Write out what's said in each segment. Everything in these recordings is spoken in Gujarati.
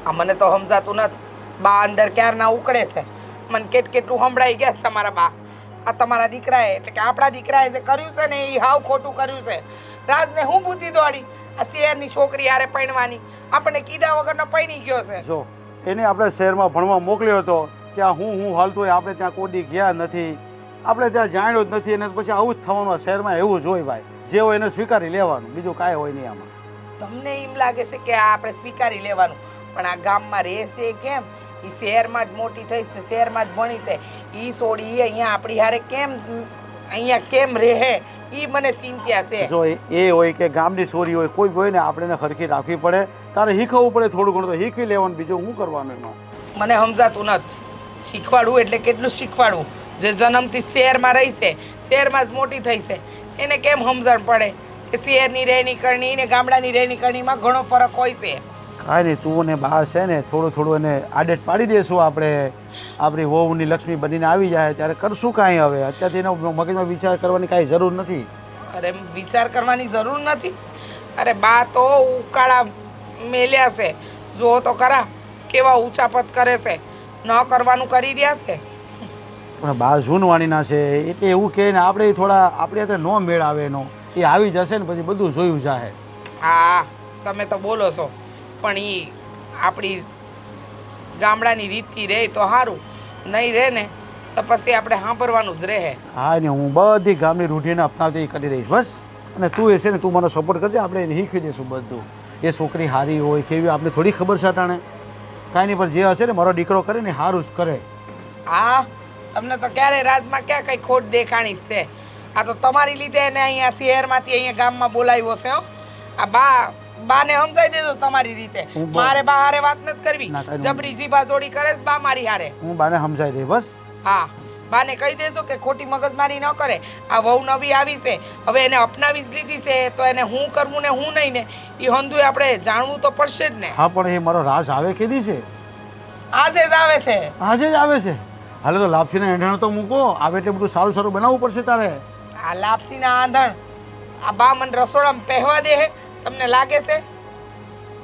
આ મને તો સમજાતું નથી. બા અંદર ક્યારના ઉકળે છે. મને કેટલું સંભળાઈ ગયા છે તમારા બા. આ તમારા દીકરાએ એટલે કે આપણા દીકરાએ જે કર્યું છે ને એ હાવ ખોટું કર્યું છે. રાજને હું બુદ્ધિ દોડી આ શહેરની છોકરી હારે પરણવાની? આપણને કીધા વગરનો પરણી ગયો છે. જો એને આપણે શહેરમાં ભણવા મોકલ્યો હતો, ત્યાં હું હાલતું હોય આપણે ત્યાં કોઈ ગયા નથી, આપણે ત્યાં જાણ્યો જ નથી, અને પછી આવું જ થવાનું. શહેરમાં એવું જ હોય ભાઈ, જે હોય એને સ્વીકારી લેવાનું, બીજું કાંઈ હોય નહીં આમાં. તમને એમ લાગે છે કે આ આપણે સ્વીકારી લેવાનું, પણ આ ગામમાં રહેશે કેમ? એ શહેરમાં જ મોટી થઈશ ને શહેરમાં જ ભણી છે. એ છોડી અહીંયા આપણી હારે અહીંયા કેમ રહે એ મને ચિંતા છે. જો એ હોય કે ગામની છોરી હોય, કોઈ હોય ને આપણે એને ખરખી રાખવી પડે, તારે શીખવવું પડે, થોડું ઘણું તો શીખવી લેવાનું, બીજું શું કરવાનું એમાં? મને સમજાતું નથી. શીખવાડવું એટલે કેટલું શીખવાડવું? જે જન્મથી શહેરમાં રહી છે, શહેરમાં જ મોટી થઈ છે, એને કેમ સમજણ પડે કે શહેરની રહેણી કરણી ને ગામડાની રહેણી કરણીમાં ઘણો ફરક હોય છે? કાંઈ નહીં, તું ને બા છે ને થોડું એને આડેટ પાડી દઈશું આપણે. આપણી વહુની લક્ષ્મી બનીને આવી જાય ત્યારે કરશું કાંઈ. હવે અત્યારથી એનો મગજમાં વિચાર કરવાની કાંઈ જરૂર નથી. અરે વિચાર કરવાની જરૂર નથી. અરે બા તો ઉકાળા મેલ્યા છે, જો તો ખરા કેવા ઊંચા પદ કરે છે. ન કરવાનું કરી રહ્યા છે. પણ બા જૂનવાણીના છે એટલે એવું કહે ને આપણે થોડા આપણે અત્યારે નો મેળ આવે એનો. એ આવી જશે ને પછી બધું જોયું જાહે. હા તમે તો બોલો છો, પણ એ આપણી ગામડાની રીતથી રહે તો સારું, નહીં રહે ને તો પછી આપણે સાંભળવાનું જ રહે. હા ને હું બધી ગામની રૂઢીને અપનાવતી કરી દઈશ બસ. અને તું એ છે ને તું મને સપોર્ટ કરજે, આપણે એને શીખવી દઈશું બધું. એ છોકરી સારી હોય કેવી આપણે થોડી ખબર છે અટાણે. કાંઈ નહીં, પણ જે હશે ને મારો દીકરો કરે ને સારું જ કરે. હા તમને તો ક્યારે રાજમાં ક્યાં કઈ ખોટ દેખાણી છે? આ તો તમારી લીધે એને અહીંયા શહેરમાંથી અહીંયા ગામમાં બોલાવ્યો છે. આ બાને સમજાઈ દેજો તમારી રીતે. મારે બા હારે વાત નથી કરવી. જબરી જીભા જોડી કરે છે બા મારી હારે. હું બાને સમજાઈ દઈ બસ. હા બાને કહી દેજો કે ખોટી મગજમારી ન કરે. આ વહુ નવી આવી છે, હવે એને અપનાવી જ લીધી છે, તો એને હું કરવું ને હું નહીં ને એ હંધુય આપણે જાણવું તો પડશે જ ને. હા પણ એ મારો રાજ આવે કેદી છે? આજે જ આવે છે. આજે જ આવે છે? હાલે તો લાપસીના એંધાણ તો મૂકો. આવે એટલે બધું સારું સારું બનાવવું પડશે તારે. આ લાપસીના આંધણ આ બા મને રસોડામાં પહેવા દે હે? તમને લાગે છે?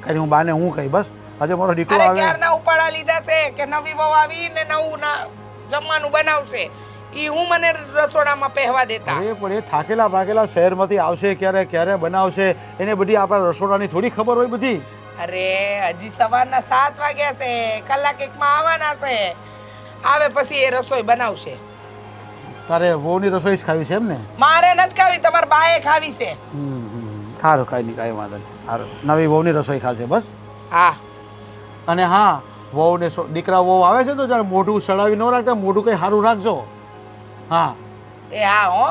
કઈ હું બાને હું કહી બસ. આજે મારો દીકરો આવે. ક્યારના ઉપાડા લીધા છે કે નવી વહુ આવી ને નવું જમવાનું બનાવશે, ઈ હું મને રસોડામાં પહેવા દેતા. અરે પણ એ થાકેલા ભાગેલા શહેરમાંથી આવશે, ક્યારે બનાવશે, એને બધી આપણા રસોડાની થોડી ખબર હોય બધી. અરે હજી સવારના 7 વાગ્યા છે, કલાક એકમાં આવવાના છે. આવે પછી એ રસોઈ બનાવશે. તારે વહુની રસોઈ જ ખાવી છે એમ ને? મારે નથી ખાવી, તમારા બાએ ખાવી છે. સારું, કાંઈ નહીં, કાંઈ વાંધો નહીં. સારું, નવી વહુની રસોઈ ખાશે બસ. હા અને હા, વહુને દીકરા વહુ આવે છે તો જરા મોઢું સડાવી ન રાખતા, મોઢું કંઈ સારું રાખજો. હા એ હા હો.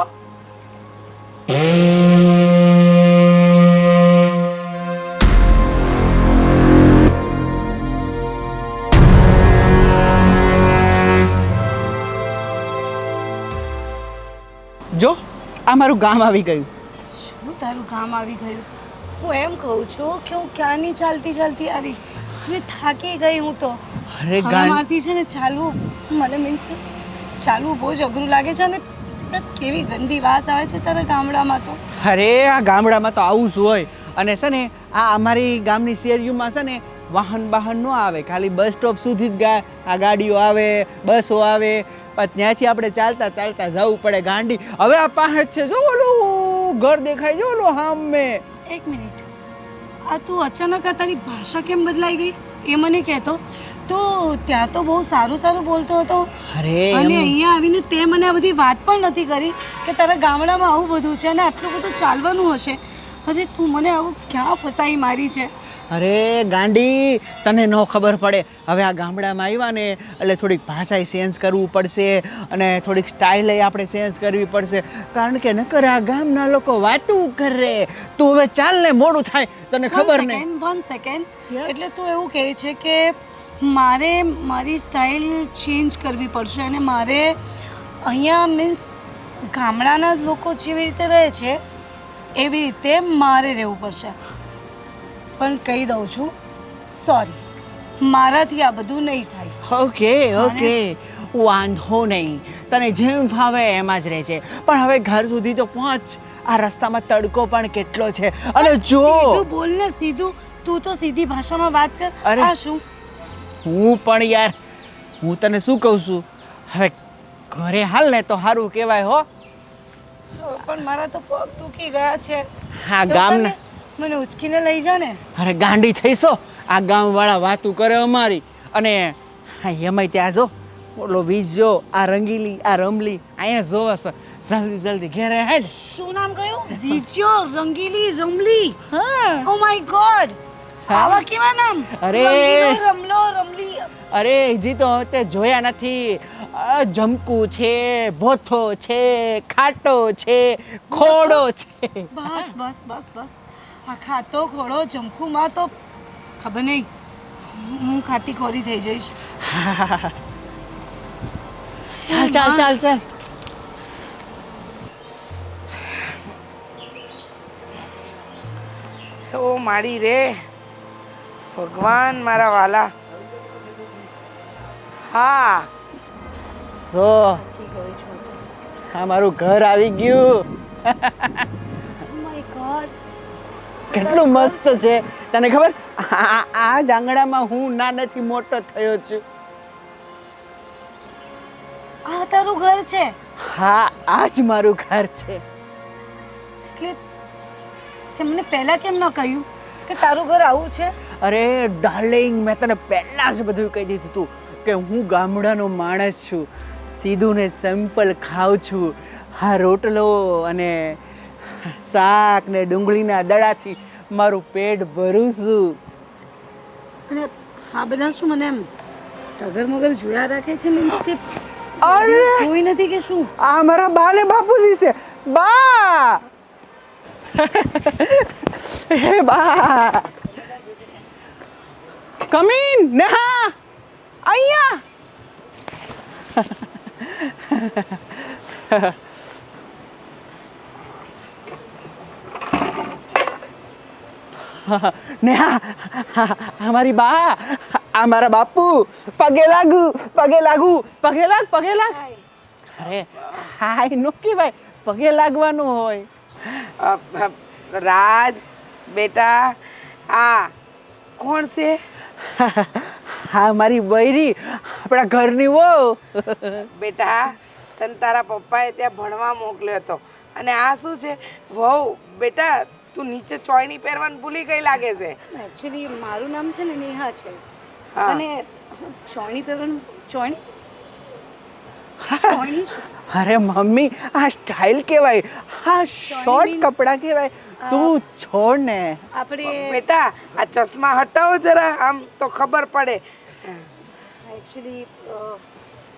જો આ મારું ગામ આવી ગયું. શું તારું ગામ આવી ગયું? હું એમ કહું છું કે હું ક્યાંની ચાલતી આવી. અરે થાકી ગઈ હું તો. અરે મારથી છે ને ચાલવું મને મીન્સ કે ચાલવું બહુ જ અઘરું લાગે છે. અને કેવી ગંદી વાસ આવે છે તારા ગામડામાં તો. અરે આ ગામડામાં તો આવું જ હોય. અને છે ને આ અમારી ગામની શેરીઓમાં છે ને વાહન ન આવે, ખાલી બસ સ્ટોપ સુધી જ આ ગાડીઓ આવે, બસો આવે, પણ ત્યાંથી આપણે ચાલતા જવું પડે ગાંડી. હવે આ પહાડ છે, જો ઓલું ઘર દેખાય, જો ઓલું સામે. એક મિનિટ, આ તું અચાનક આ તારી ભાષા કેમ બદલાઈ ગઈ એ મને કહેતો. તો ત્યાં તો બહુ સારું બોલતો હતો. અરે અને અહીંયા આવીને તે મને આ બધી વાત પણ નથી કરી કે તારા ગામડામાં આવું બધું છે અને આટલું બધું ચાલવાનું હશે. અરે તું મને આવું ક્યાં ફસાઈ મારી છે? અરે ગાંડી, તને ન ખબર પડે. હવે આ ગામડામાં આવ્યા ને એટલે થોડીક ભાષાએ ચેન્જ કરવું પડશે અને થોડીક સ્ટાઇલ આપણે ચેન્જ કરવી પડશે. કારણ કે નકર આ ગામના લોકો વાતું કરે. તું હવે ચાલ ને, મોડું થાય, તને ખબર નહીં. 1 સેકન્ડ. એટલે તું એવું કહે છે કે મારે મારી સ્ટાઇલ ચેન્જ કરવી પડશે અને મારે અહીંયા મીન્સ ગામડાના લોકો જેવી રીતે રહે છે એવી રીતે મારે રહેવું પડશે. પણ કહી દઉં છું, સોરી, મારાથી આ બધું નહીં થાય. ઓકે, વાંધો નહીં, તને જેમ ફાવે એમાં જ રહેજે. પણ હવે ઘર સુધી તો પહોંચ. આ રસ્તામાં તડકો પણ કેટલો છે. અને જો સીધું બોલ ને, સીધું. તું તો સીધી ભાષામાં વાત કર. આ શું હું પણ યાર હું તને શું કહું છું હવે ઘરે હાલ ને તો સારું કહેવાય હો. પણ મારા તો પગ દુખી ગયા છે. હા એવું ગામને કરે, મને ઉચકીને લઈ જા ને. અરે ગાંડી થઈશો આ ગામવાળા વાતું કરે અમારી અને હા એમાંય ત્યાં જો બોલો વીજ જો આ રંગીલી આ રમલી અહીંયા જોવે છે જલ્દી જલ્દી ઘેરે હેડ. શું નામ કહ્યું? વિજયો, રંગીલી, રમલી. હા ઓ માય ગોડ, આવા કેવા નામ? અરે. રંગીલો, રમલો, રમલી. અરે હજી તો તે જોયા નથી. જમકુ છે, ભોથો છે, ખાટો છે, ખોડો છે. બસ બસ બસ બસ, આ ખાતો ખોડો જમખુમાં તો ખબર નહીં, હું ખાતી ખોરી થઈ જઈશ. ચાલ ચાલ ચાલ ચાલ. ઓ માડી રે ભગવાન મારા વાલા. હા સો થાકી ગઈ છું તો. આ મારું ઘર આવી ગયું. ઓ માય ગોડ, કેટલું મસ્ત છે તને ખબર આ જાંગડામાં હું નાનેથી મોટો થયો છું. આ તારું ઘર છે? હા આ જ મારું ઘર છે. એટલે તે મને પહેલા કેમ ન કહ્યું કે તારું ઘર આવું છે? અરે ડાર્લિંગ મેં તને પહેલા જ બધું કહી દીધું હતું કે હું ગામડાનો માણસ છું, સીધું ને સિમ્પલ ખાઉં છું. હા રોટલો અને શાક ને ડુંગળીના દડાથી મારું પેટ ભરું છું. અને આ બધા શું મને એમ ટગર મગર જોયા રાખે છે? મીન્સ કે અરે! જોઈ નથી કે શું? આ મારા બા ને બાપુજી છે. બા હે બા કમીન નેહા અહીંયા. નેહા અમારી બા આ મારા બાપુ પગે લાગુ પગે લાગુ પગે લાગ પગે લાગ. અરે હાય નો કહેવાય પગે લાગવાનું હોય. રાજ બેટા આ કોણ છે? હા મારી બૈરી આપણા ઘરની વહુ. બેટા તને તારા પપ્પાએ ત્યાં ભણવા મોકલ્યો હતો અને આ શું છે વહુ? બેટા તું નીચે ચોયણી પહેરવાનું ભૂલી ગઈ લાગે છે. એકચ્યુઅલી મારું નામ છે ને નેહા છે. હા. અને ચોણી પહેરવાનું ચોણી ચોણી શું? અરે મમ્મી આ સ્ટાઇલ કહેવાય, આ શોર્ટ means- કપડાં કહેવાય. તું છોડ ને. આપણે બેટા આ ચશ્મા હટાવો જરા, આમ તો ખબર પડે. એકચ્યુઅલી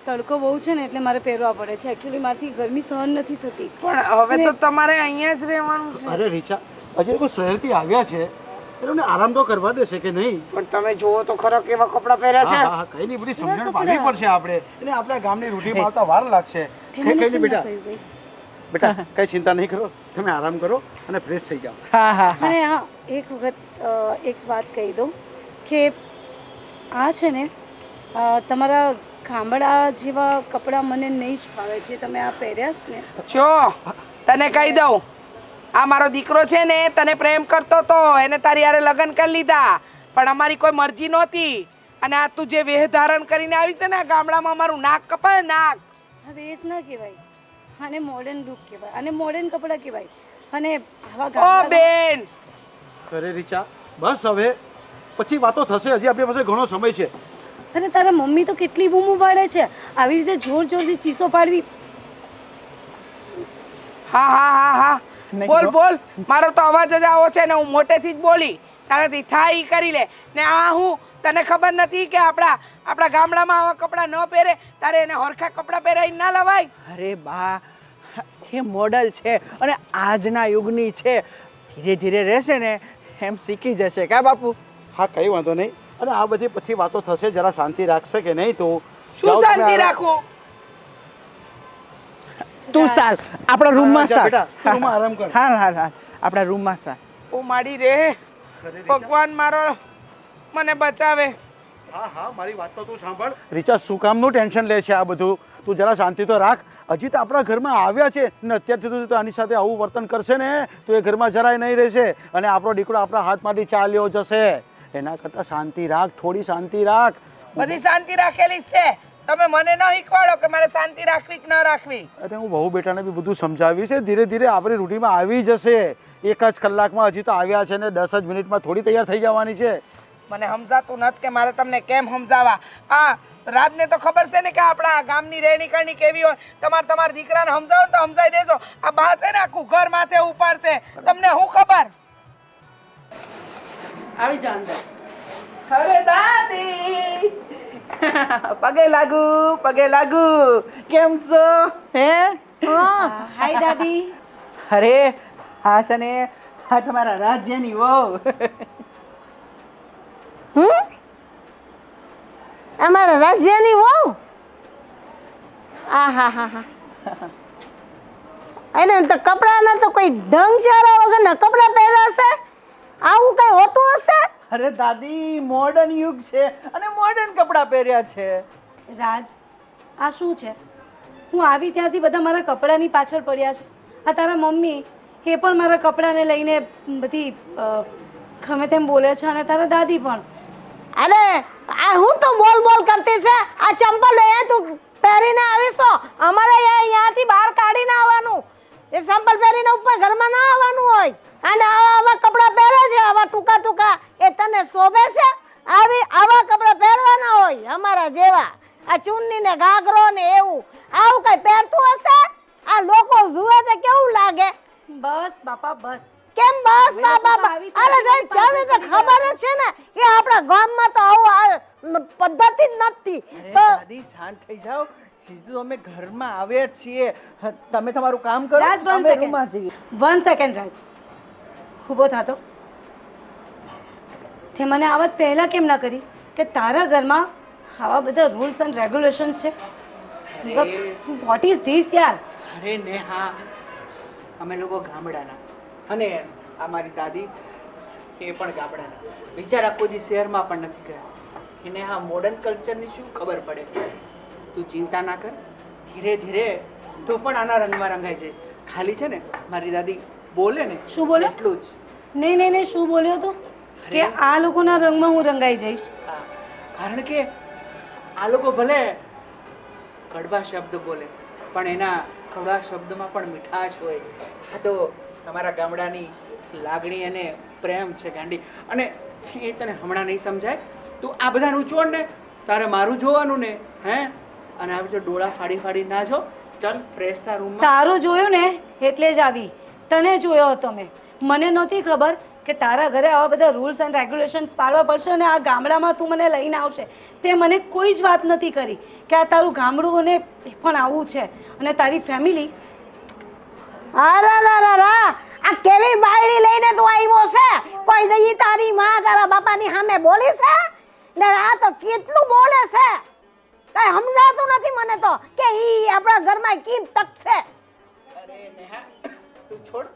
તડકો બહુ છે ને એટલે મારે પહેરવા પડે છે. એકચ્યુઅલી મારાથી ગરમી સહન નથી થતી. પણ હવે તો તમારે અહીંયા જ રહેવાનું છે. અરે રીચા હજી કોઈ શહેરથી આવ્યા છે એમને આરામ તો કરવા દેશે કે નહીં? પણ તમે જુઓ તો ખરો કેવા કપડાં પહેર્યા છે. હા હા કઈ નહીં, બધી સમજણ પાડવી પડશે આપણે. એટલે આપણા ગામની રૂઢીમાં આવતા વાર લાગશે. તે કઈ મને નહીં બેટા, કેમ ન કહ્યું? બેટા કઈ ચિંતા નહીં કરો, તમે આરામ કરો અને ફ્રેશ થઈ જાઓ. હા હા હા. અને હા એક વખત એક વાત કહી દઉં કે આ છે ને તમારા ગામડા જેવા કપડાં મને નહીં જ ફાવે છે. તમે આ પહેર્યા છે ને? જો તને કહી દઉં, આ મારો દીકરો છે ને તને પ્રેમ કરતો તો, એને તારી હારે લગ્ન કરી લીધા, પણ અમારી કોઈ મરજી નહોતી. અને આ તું જે વેહ ધારણ કરીને આવી છે ને આ ગામડામાં અમારું નાક કપાય નાક. હવે એ જ ના કહેવાય, આને મોડર્ન લુક કહેવાય, આને મોડર્ન કપડાં કહેવાય. અને આવા ઓ ગામડા બેન અરે રીચા બસ હવે, પછી વાતો થશે, હજી આપણી પાસે ઘણો સમય છે. અને તારા મમ્મી તો કેટલી બૂમો પાડે છે, આવી રીતે જોર જોરથી ચીસો પાડવી. હા હા હા હા નહીં બોલ બરો. બોલ, મારો તો અવાજ જ આવો છે ને હું મોટેથી જ બોલી. તારાથી થાય ઈ કરી લે ને. આ હું તને ખબર નથી કે આપણા ગામડામાં આવા કપડાં ન પહેરે, તારે એને હરખા કપડાં પહેરાવી ના લવાય. અરે બા એ મોડલ છે અને આજના યુગની છે. ધીરે ધીરે રહેશે ને એમ શીખી જશે કા બાપુ? હા કઈ વાંધો નહીં. અને આ બધી પછી વાતો થશે, જરા શાંતિ રાખશે કે નહીં? તો શું જાઓ તમે શાંતિ આરામ- રાખું? તું ચાલ આપણા રૂમમાં જા ચાલ. બેટા, તું રૂમમાં આરામ કર. હા હા હા આપણા રૂમમાં ચાલ. ઓ માડી રે ભગવાન મારો મને બચાવે. હા હા મારી વાત તો તું સાંભળ. રીચા શું કામનું ટેન્શન લે છે આ બધું? તું જરા શાંતિ તો રાખ. હજી તો આપણા ઘરમાં આવ્યા છે ને અત્યારથી તું આની સાથે આવું વર્તન કરશે ને તો એ ઘરમાં જરાય નહીં રહેશે અને આપણો દીકરો આપણા હાથમાંથી ચાલ્યો જશે. એના કરતાં શાંતિ રાખ, થોડી શાંતિ રાખ. બધી શાંતિ રાખેલી જ છે. તમે મને ન શીખવાડો કે મારે શાંતિ રાખવી કે ન રાખવી. અરે હું બહુ બેટાને બી બધું સમજાવ્યું છે. ધીરે ધીરે આપણી રૂટીનમાં આવી જશે. 1 જ કલાકમાં હજી તો આવ્યા છે ને 10 જ મિનિટમાં થોડી તૈયાર થઈ જવાની છે. મને સમજાતું નથી કે મારે તમને કેમ સમજાવવા. આ રાજને તો ખબર છે ને કે આપણા ગામની રહેણી કરણી કેવી હોય. તમારા દીકરાને સમજાવો તો સમજાઈ દેજો. આ બા છે ને આખું ઘર માથે ઉપાડશે. તમને શું ખબર? આવી જા અંદર. અરે દાદી પગે લાગુ કેમ છો હે? હાય દાદી. અરે હા છે ને આ તમારા રાજ્યની વહુ. અમારા રાજ્યની વહુ. આહાહા. એને તો કપડાના તો કોઈ ઢંગ ચારા વગરના કપડા પહેર્યા હશે. આવું કઈ હોતું હશે? અરે દાદી મોડર્ન યુગ છે અને મોડર્ન કપડાં પહેર્યા છે. રાજ, આ શું છે? હું આવી ત્યારથી બધા મારા કપડાની પાછળ પડ્યા છે. આ તારા મમ્મી એ પણ મારા કપડાને લઈને બધી ગમે તેમ બોલે છે અને તારા દાદી પણ. અરે આ હું તો બોલ કરતી છે. આ ચંપલ એ તું પહેરીને આવીશો. અમારે અહીંયાથી બહાર કાઢીને આવવાનું. એ ચંપલ પહેરીને ઉપર ઘરમાં ના આવવાનું હોય. અને આવા કપડાં પહેરે છે, આવા ટૂંકા એ તને શોભે છે? આવા કપડાં પહેરવાના હોય અમારા જેવા. આ ચુન્ની ને ઘાઘરો ને એવું આવું કઈ પહેરતું હશે? આ લોકો જુએ તો કેવું લાગે? બસ બાપા બસ. કેમ બસ બાબા? અરે તને તો ખબર જ છે ને કે આપણા ગામમાં તો આવું પદ્ધતિ જ નથી. અરે દાદી શાંત થઈ જાઓ. કીધું અમે ઘરમાં આવ્યા જ છીએ. તમે તમારું કામ કરો. રાજ, અમે રૂમમાં જઈએ. 1 સેકન્ડ રાજ. ઊભો થાતો. તે મને આ વાત પહેલાં કેમ ના કરી કે તારા ઘરમાં આવા બધા રૂલ્સ એન્ડ રેગ્યુલેશન્સ છે? વોટ ઇઝ ધીસ યાર? અરે નેહા અમે લોકો ગામડાના અને અમારી દાદી એ પણ ગામડાના. બિચારા કોઈ શહેરમાં પણ નથી ગયા. એને આ મોડર્ન કલ્ચરની શું ખબર પડે? તું ચિંતા ના કર. ધીરે ધીરે તું પણ આના રંગમાં રંગાઈ જઈશ. ખાલી છે ને મારી દાદી બોલે ને શું બોલે? એટલું જ. નહીં શું બોલ્યો તું કે આ લોકોના રંગમાં હું રંગાઈ જઈશ? હા, કારણ કે આ લોકો ભલે કડવા શબ્દ બોલે પણ એના કડવા શબ્દમાં પણ મીઠાશ હોય. આ તો તમારા ગામડાની લાગણી અને પ્રેમ છે ગાંડી. અને એ તને હમણાં નહીં સમજાય. તું આ બધાનું છોડ ને, તારે મારું જોવાનું ને. હે? અને આવી તો ડોળા ફાડી ના જો. ચાલ ફ્રેશ થા રૂમમાં. તારું જોયું ને એટલે જ આવી. તને જોયો હતો મેં. મને નહોતી ખબર કે તારા ઘરે આવા બધા રૂલ્સ એન્ડ રેગ્યુલેશન્સ પાળવા પડશે અને આ ગામડામાં તું મને લઈને આવશે. તે મને કોઈ જ વાત નથી કરી કે આ તારું ગામડું અને એ પણ આવું છે અને તારી ફેમિલી. આ કેવી બાયડી લઈને તું આવ્યો છે? કોઈ દઈ તારી માં તારા બાપાની સામે બોલી છે ને? આ તો કેટલું બોલે છે, કઈ સમજાતું નથી મને તો કે ઈ આપણા ઘરમાં કેમ તક છે. અરે નેહા તું છોડ.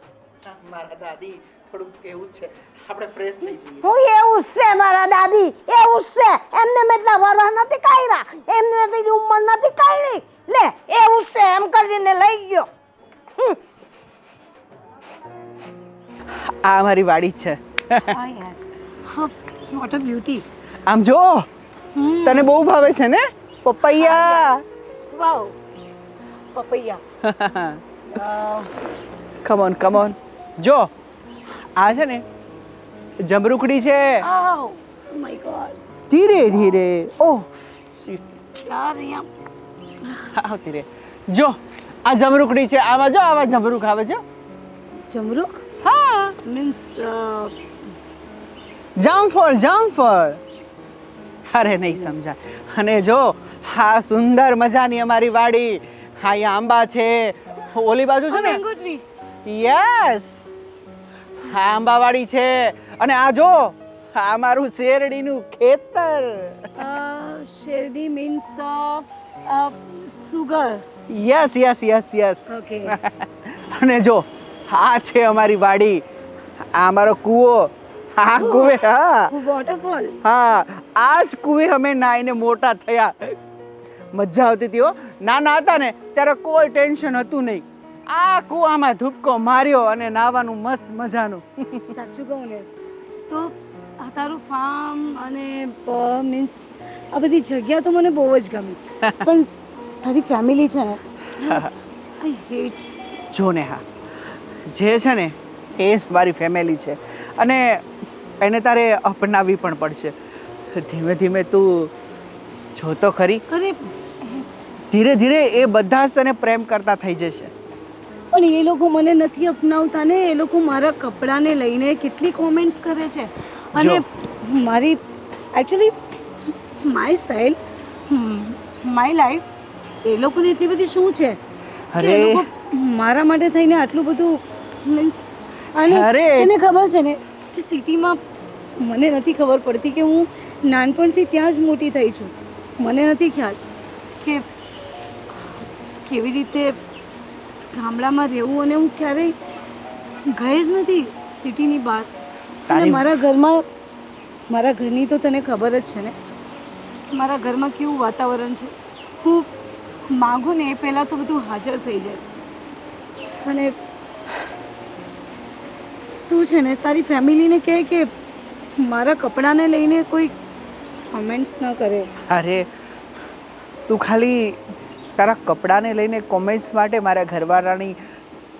મારા દાદી થોડું એવું જ છે. આપણે ફ્રેશ થઈ જઈએ. હું એવું છે મારા દાદી, એવું છે. એમને એટલા વરસ નથી કાઢ્યા, એમને એટલી ઉંમર નથી કાઢી. લે એવું છે એમ કરીને લઈ ગયો. આ અમારી વાડી છે. હા યાર, હા, વોટ અ બ્યુટી. આમ જો તને બહુ ભાવે છે ને પપૈયા? વાવ, પપૈયા. કમ ઓન જો આ છે ને જમરૂકડી છે. Oh my god. ધીરે ધીરે. ઓહ યાર અહીંયા આવતી રે. જો આ જમરૂકડી છે. આમાં જો આવા જમરૂક આવે છે. જમરૂક હા, મીન્સ જામફળ. અરે નહીં સમજાય. અને જો હા સુંદર મજાની અમારી વાડી. હા અહીંયા આંબા છે. ઓલી બાજુ છે ને મેંગો ટ્રી. યસ હા આંબાવાડી છે. અને આ જો આ મારું શેરડીનું ખેતર. શેરડી મીન્સ સુગર. Yes okay. અને જો આ છે અમારી વાડી. આ અમારો કૂવો. આ કૂવે વોટરફોલ. હા આ જ કૂવે અમે નાઈને મોટા થયા. મજા આવતી હતી હો. નાના હતા ને ત્યારે કોઈ ટેન્શન હતું નહીં. આ કૂવામાં ધૂપકો માર્યો અને નાવાનું મસ્ત મજાનું. સાચું કહું ને તો આ તારું ફાર્મ અને મીન્સ આ બધી જગ્યા તો મને બહુ જ ગમી, પણ તારી ફેમિલી છે ને, આઈ હેટ. જો ને હા, જે છે ને એ જ મારી ફેમિલી છે અને એને તારે અપનાવવી પણ પડશે. ધીમે ધીમે તું જો તો ખરી, અરે ધીરે ધીરે એ બધા જ તને પ્રેમ કરતા થઈ જશે. પણ એ લોકો મને નથી અપનાવતા ને. એ લોકો મારા કપડાને લઈને કેટલી કોમેન્ટ્સ કરે છે અને મારી actually my style, my life, એ લોકોને એટલી બધી શું છે કે એ લોકો મારા માટે થઈને આટલું બધું મીન્સ. અને તને ખબર છે ને કે સિટીમાં મને નથી ખબર પડતી કે હું નાનપણથી ત્યાં જ મોટી થઈ છું. મને નથી ખ્યાલ કે કેવી રીતે ગામડામાં રહેવું, અને હું ક્યારેય ગઈ જ નથી સિટીની બહાર. અને મારા ઘરની તો તને ખબર જ છે ને, મારા ઘરમાં કેવું વાતાવરણ છે. હું માગું ને એ પહેલાં તો બધું હાજર થઈ જાય. અને તું છે ને તારી ફેમિલીને કહે કે મારા કપડાને લઈને કોઈ કોમેન્ટ્સ ન કરે. અરે તું ખાલી તારા કપડાને લઈને કોમેન્ટ્સ માટે મારા ઘરવાળાની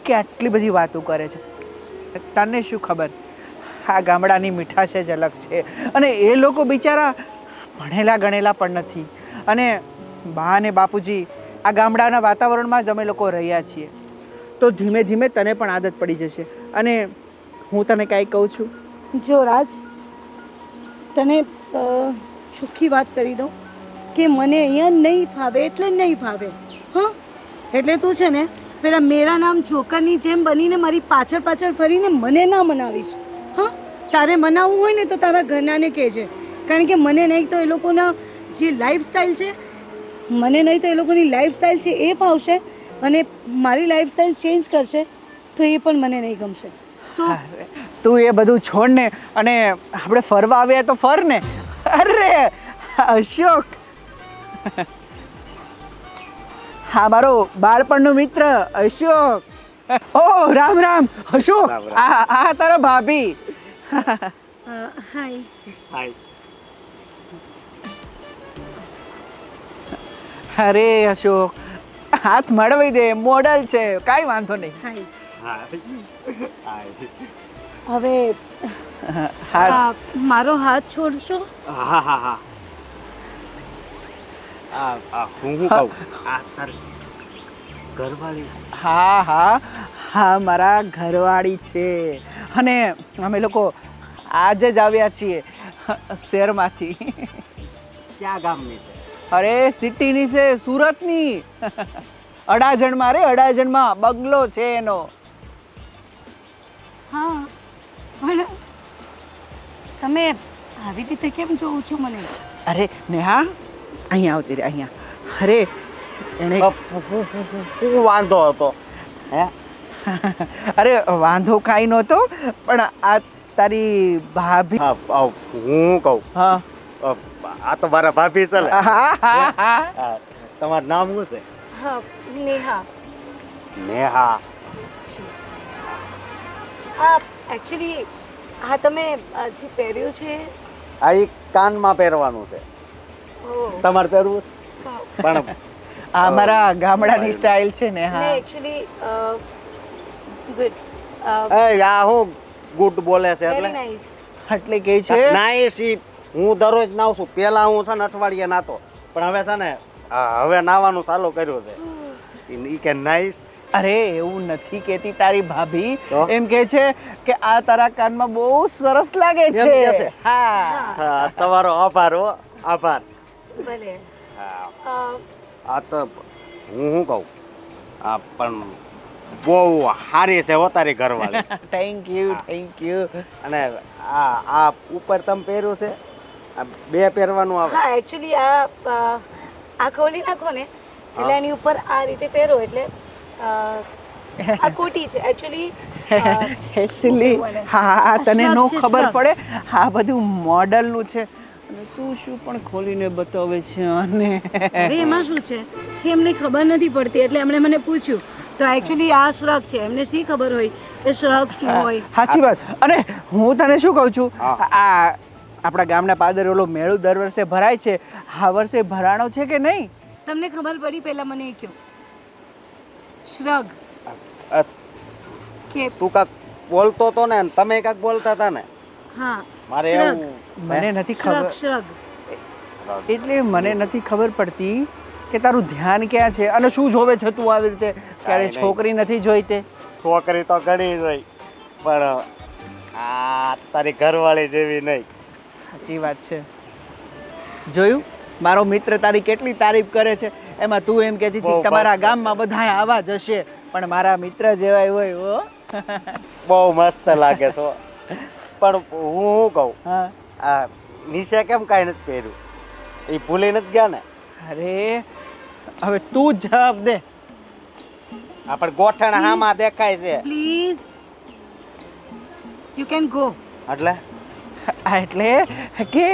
કેટલી બધી વાતો કરે છે. તને શું ખબર, આ ગામડાની મીઠાશ જ અલગ છે. અને એ લોકો બિચારા ભણેલા ગણેલા પણ નથી. અને બા અને બાપુજી આ ગામડાના વાતાવરણમાં જ અમે લોકો રહ્યા છીએ. તો ધીમે ધીમે તને પણ આદત પડી જશે. અને હું તને કાંઈ કહું છું, જો રાજ, તને ચોખ્ખી વાત કરી દઉં કે મને અહીંયા નહીં ફાવે એટલે નહીં ફાવે. હા, એટલે તું છે ને પેલા મેરા નામ જોકરની જેમ બનીને મારી પાછળ પાછળ ફરીને મને ના મનાવીશ. હા, તારે મનાવવું હોય ને તો તારા ઘરનાને કહેજે, કારણ કે મને નહીં તો એ લોકોના જે લાઈફસ્ટાઈલ છે, મને નહીં તો એ લોકોની લાઈફસ્ટાઈલ છે એ ફાવશે, અને મારી લાઈફસ્ટાઈલ ચેન્જ કરશે તો એ પણ મને નહીં ગમશે. તું એ બધું છોડ ને અને આપણે ફરવા આવ્યા તો ફર ને. અરે અશોક, હા મારો બાળપણનો મિત્ર અશોક. ઓ રામ રામ અશોક, આ તારા ભાભી. હાય. અરે અશોક, હાથ મળવી દે, મોડલ છે, કાંઈ વાંધો નહીં. હવે મારો હાથ છોડશો? હા હા હા. હું કહું, ઘરવાળી? હા હા હા, મારા ઘરવાળી છે. અને અમે લોકો આજે જ આવ્યા છીએ શહેરમાંથી. ક્યાં ગામની છે? અરે સિટીની છે, સુરતની. અડાજણમાં, રે અડાજણમાં બંગલો છે એનો. હા, પણ તમે આવી રીતે કેમ જોઉં છો મને? અરે નેહા, અહીંયા આવતી રે, અહીંયા. અરે એને શું વાંધો હતો? હે? અરે વાંધો કાંઈ નહોતો, પણ આ તારી ભાભી. હું કહું, હા આ તો મારા ભાભી છે. હા હા હા. તમારું નામ શું છે? હા, નેહા. નેહા. એકચ્યુઅલી હા, તમે જે પહેર્યું છે આ એક કાનમાં પહેરવાનું છે. તમારે પહેરવું? પણ આ મારા ગામડાની સ્ટાઇલ છે ને. હા એકચ્યુઅલી ગુડ. આ હું ગુડ બોલે છે એટલે? નાઇસ. એટલે કે છે નાઈસ. હું દરરોજ નાઉં છું. પેલા હું છે ને અઠવાડિયે નાતો, પણ હવે છે ને હવે નાવાનું ચાલુ કર્યું છે. ઈ કે નાઈસ. અરે એવું નથી કેતી તારી ભાભી, તો? એમ કે છે કે આ તારા કાનમાં બહુ સરસ લાગે એમ કે છે. છે? હા હા, તમારો આભાર હો, આભાર. ભલે. હા, આ તો હું શું કહું, આ પણ બહુ સારી છે હો તારી ઘરવાળી. Thank you thank you. અને આ ઉપર તમે પહેર્યું છે, આ બે પહેરવાનું આવે? હા, એકચ્યુઅલી આ ખોલી નાખો ને એટલે એની ઉપર આ રીતે પહેરો એટલે આ કોટી છે એકચ્યુઅલી. એકચ્યુઅલી હા, તને નો ખબર પડે, આ બધું મોડલનું છે. અને તું શું પણ ખોલીને બતાવે છે. અને અરે એમાં શું છે કે એમને ખબર નથી પડતી એટલે એમણે મને પૂછ્યું. તો એકચ્યુઅલી આ શ્રગ છે, એમને શી ખબર હોય એ શ્રગ શું હોય. સાચી વાત. અને હું તને શું કહું છું, આ આપણા ગામના પાદર ઓલો મેળો દર વર્ષે ભરાય છે, આ વર્ષે ભરાણો છે કે નહીં? તમને ખબર પડી પહેલા મને એ કહો. શ્રગ અ, કે તું કાંક બોલતો તો ને અને તમે કાંક બોલતા હતા ને હા મારે શ્રગ. એવું મને નથી શ્રગ ખબર, શ્રગ એટલે મને નથી ખબર પડતી કે તારું ધ્યાન ક્યાં છે અને શું જોવે છે તું આવી રીતે? ક્યારે નહીં. છોકરી નથી જોઈ તે? છોકરી તો ઘણી જોઈ પણ આ તારી ઘરવાળી જેવી નહીં. સાચી વાત છે. જોયું મારો મિત્ર તારી કેટલી તારીફ કરે છે, એમાં તું એમ કહેતી હતી બહુ કે તમારા મસ્ત. ગામમાં બધા આવા જ હશે, પણ મારા મિત્ર જેવાય હોય હો. બહુ મસ્ત લાગે છો. પણ હું કહું હા આ નીચે કેમ કાંઈ નથી પહેર્યું? એ ભૂલી નથી ગયા ને? અરે હવે તું જ જવાબ દે. આપણે ગોઠણ હામાં દેખાય છે પ્લીઝ યુ કેન ગો. એટલે એટલે કે